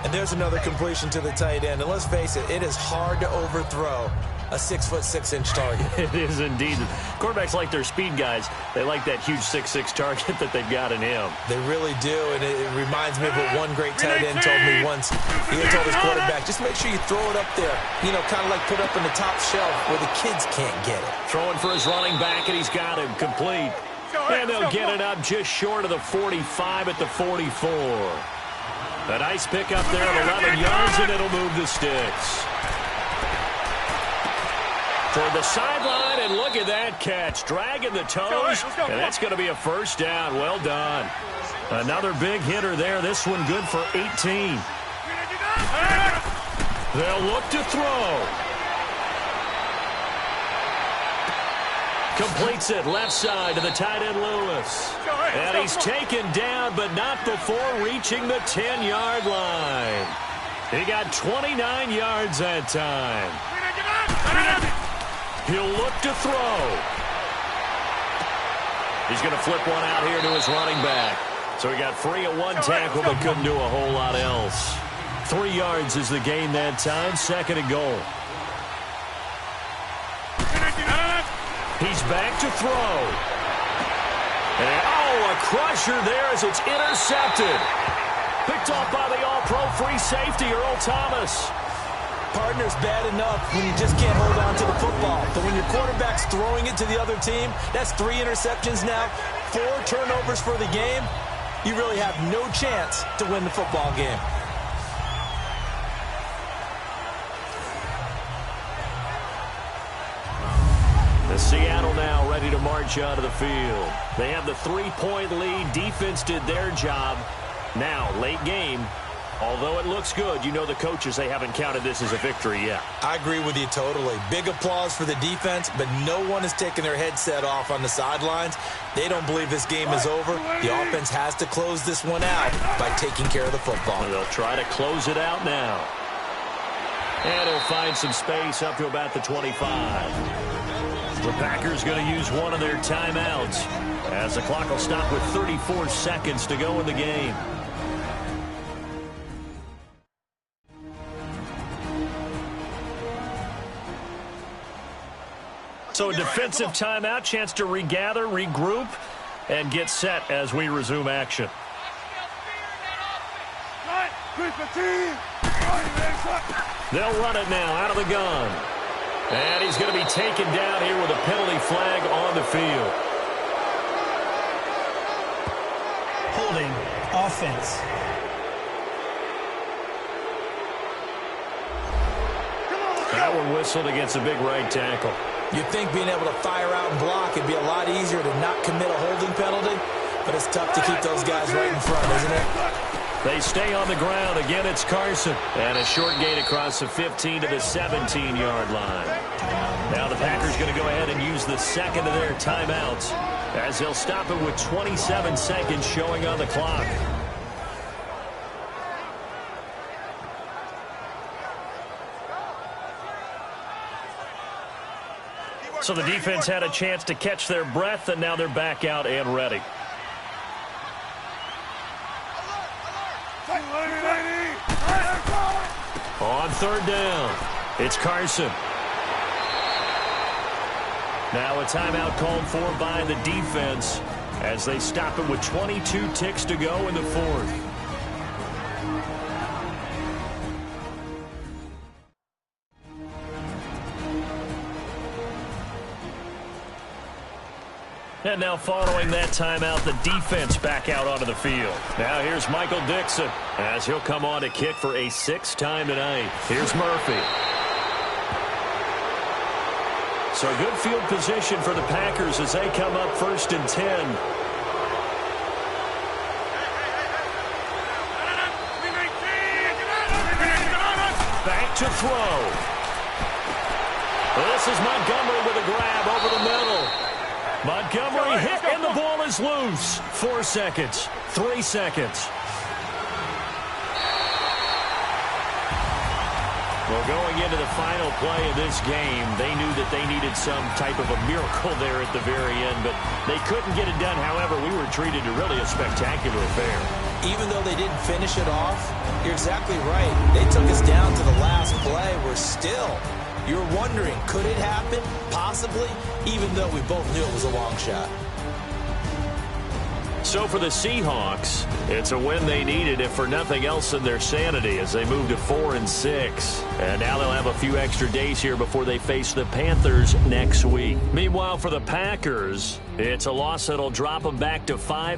And there's another completion to the tight end. And let's face it, it is hard to overthrow a 6'6" target. It is indeed. Quarterbacks like their speed guys. They like that huge 6'6" target that they've got in him. They really do, and it reminds me of what one great tight end told me once. He told his quarterback, just make sure you throw it up there, you know, kind of like put up in the top shelf where the kids can't get it. Throwing for his running back, and he's got him complete. And they'll get it up just short of the 45 at the 44. A nice pickup there of 11 yards, and it'll move the sticks. Toward the sideline, and look at that catch. Dragging the toes, and that's going to be a 1st down. Well done. Another big hitter there. This one good for 18. They'll look to throw. Completes it left side to the tight end Lewis. And he's taken down, but not before reaching the 10-yard line. He got 29 yards that time. He'll look to throw. He's going to flip one out here to his running back. So he got free of one tackle, but couldn't do a whole lot else. 3 yards is the gain that time. 2nd and goal. He's back to throw. And, a crusher there as it's intercepted. Picked off by the all-pro free safety, Earl Thomas. Partner's bad enough when you just can't hold on to the football. But when your quarterback's throwing it to the other team, that's 3 interceptions now, 4 turnovers for the game. You really have no chance to win the football game. Seattle now ready to march onto the field. They have the 3-point lead. Defense did their job. Now, late game, although it looks good, you know the coaches, they haven't counted this as a victory yet. I agree with you totally. Big applause for the defense, but no one is taking their headset off on the sidelines. They don't believe this game is over. The offense has to close this one out by taking care of the football. And they'll try to close it out now. And he'll find some space up to about the 25. The Packers going to use one of their timeouts as the clock will stop with 34 seconds to go in the game. So a defensive timeout, chance to regather, regroup, and get set as we resume action. They'll run it now out of the gun. And he's going to be taken down here with a penalty flag on the field. Holding offense. That one whistled against a big right tackle. You'd think being able to fire out and block would be a lot easier to not commit a holding penalty, but it's tough to keep those guys right in front, isn't it? They stay on the ground. Again, it's Carson. And a short gain across the 15 to the 17-yard line. Now the Packers going to go ahead and use the second of their timeouts as they'll stop it with 27 seconds showing on the clock. So the defense had a chance to catch their breath, and now they're back out and ready. On third down, it's Carson. Now a timeout called for by the defense as they stop it with 22 ticks to go in the fourth. And now following that timeout, the defense back out onto the field. Now here's Michael Dixon as he'll come on to kick for a 6th time tonight. Here's Murphy. So good field position for the Packers as they come up 1st and 10. Back to throw. This is Montgomery with a grab over the middle. Montgomery hit, and the ball is loose. 4 seconds. 3 seconds. Well, going into the final play of this game, they knew that they needed some type of a miracle there at the very end, but they couldn't get it done. However, we were treated to really a spectacular affair. Even though they didn't finish it off, you're exactly right. They took us down to the last play. We're still... You're wondering, could it happen? Possibly, even though we both knew it was a long shot. So for the Seahawks, it's a win they needed, if for nothing else than their sanity, as they move to 4-6. And now they'll have a few extra days here before they face the Panthers next week. Meanwhile, for the Packers, it's a loss that'll drop them back to 5.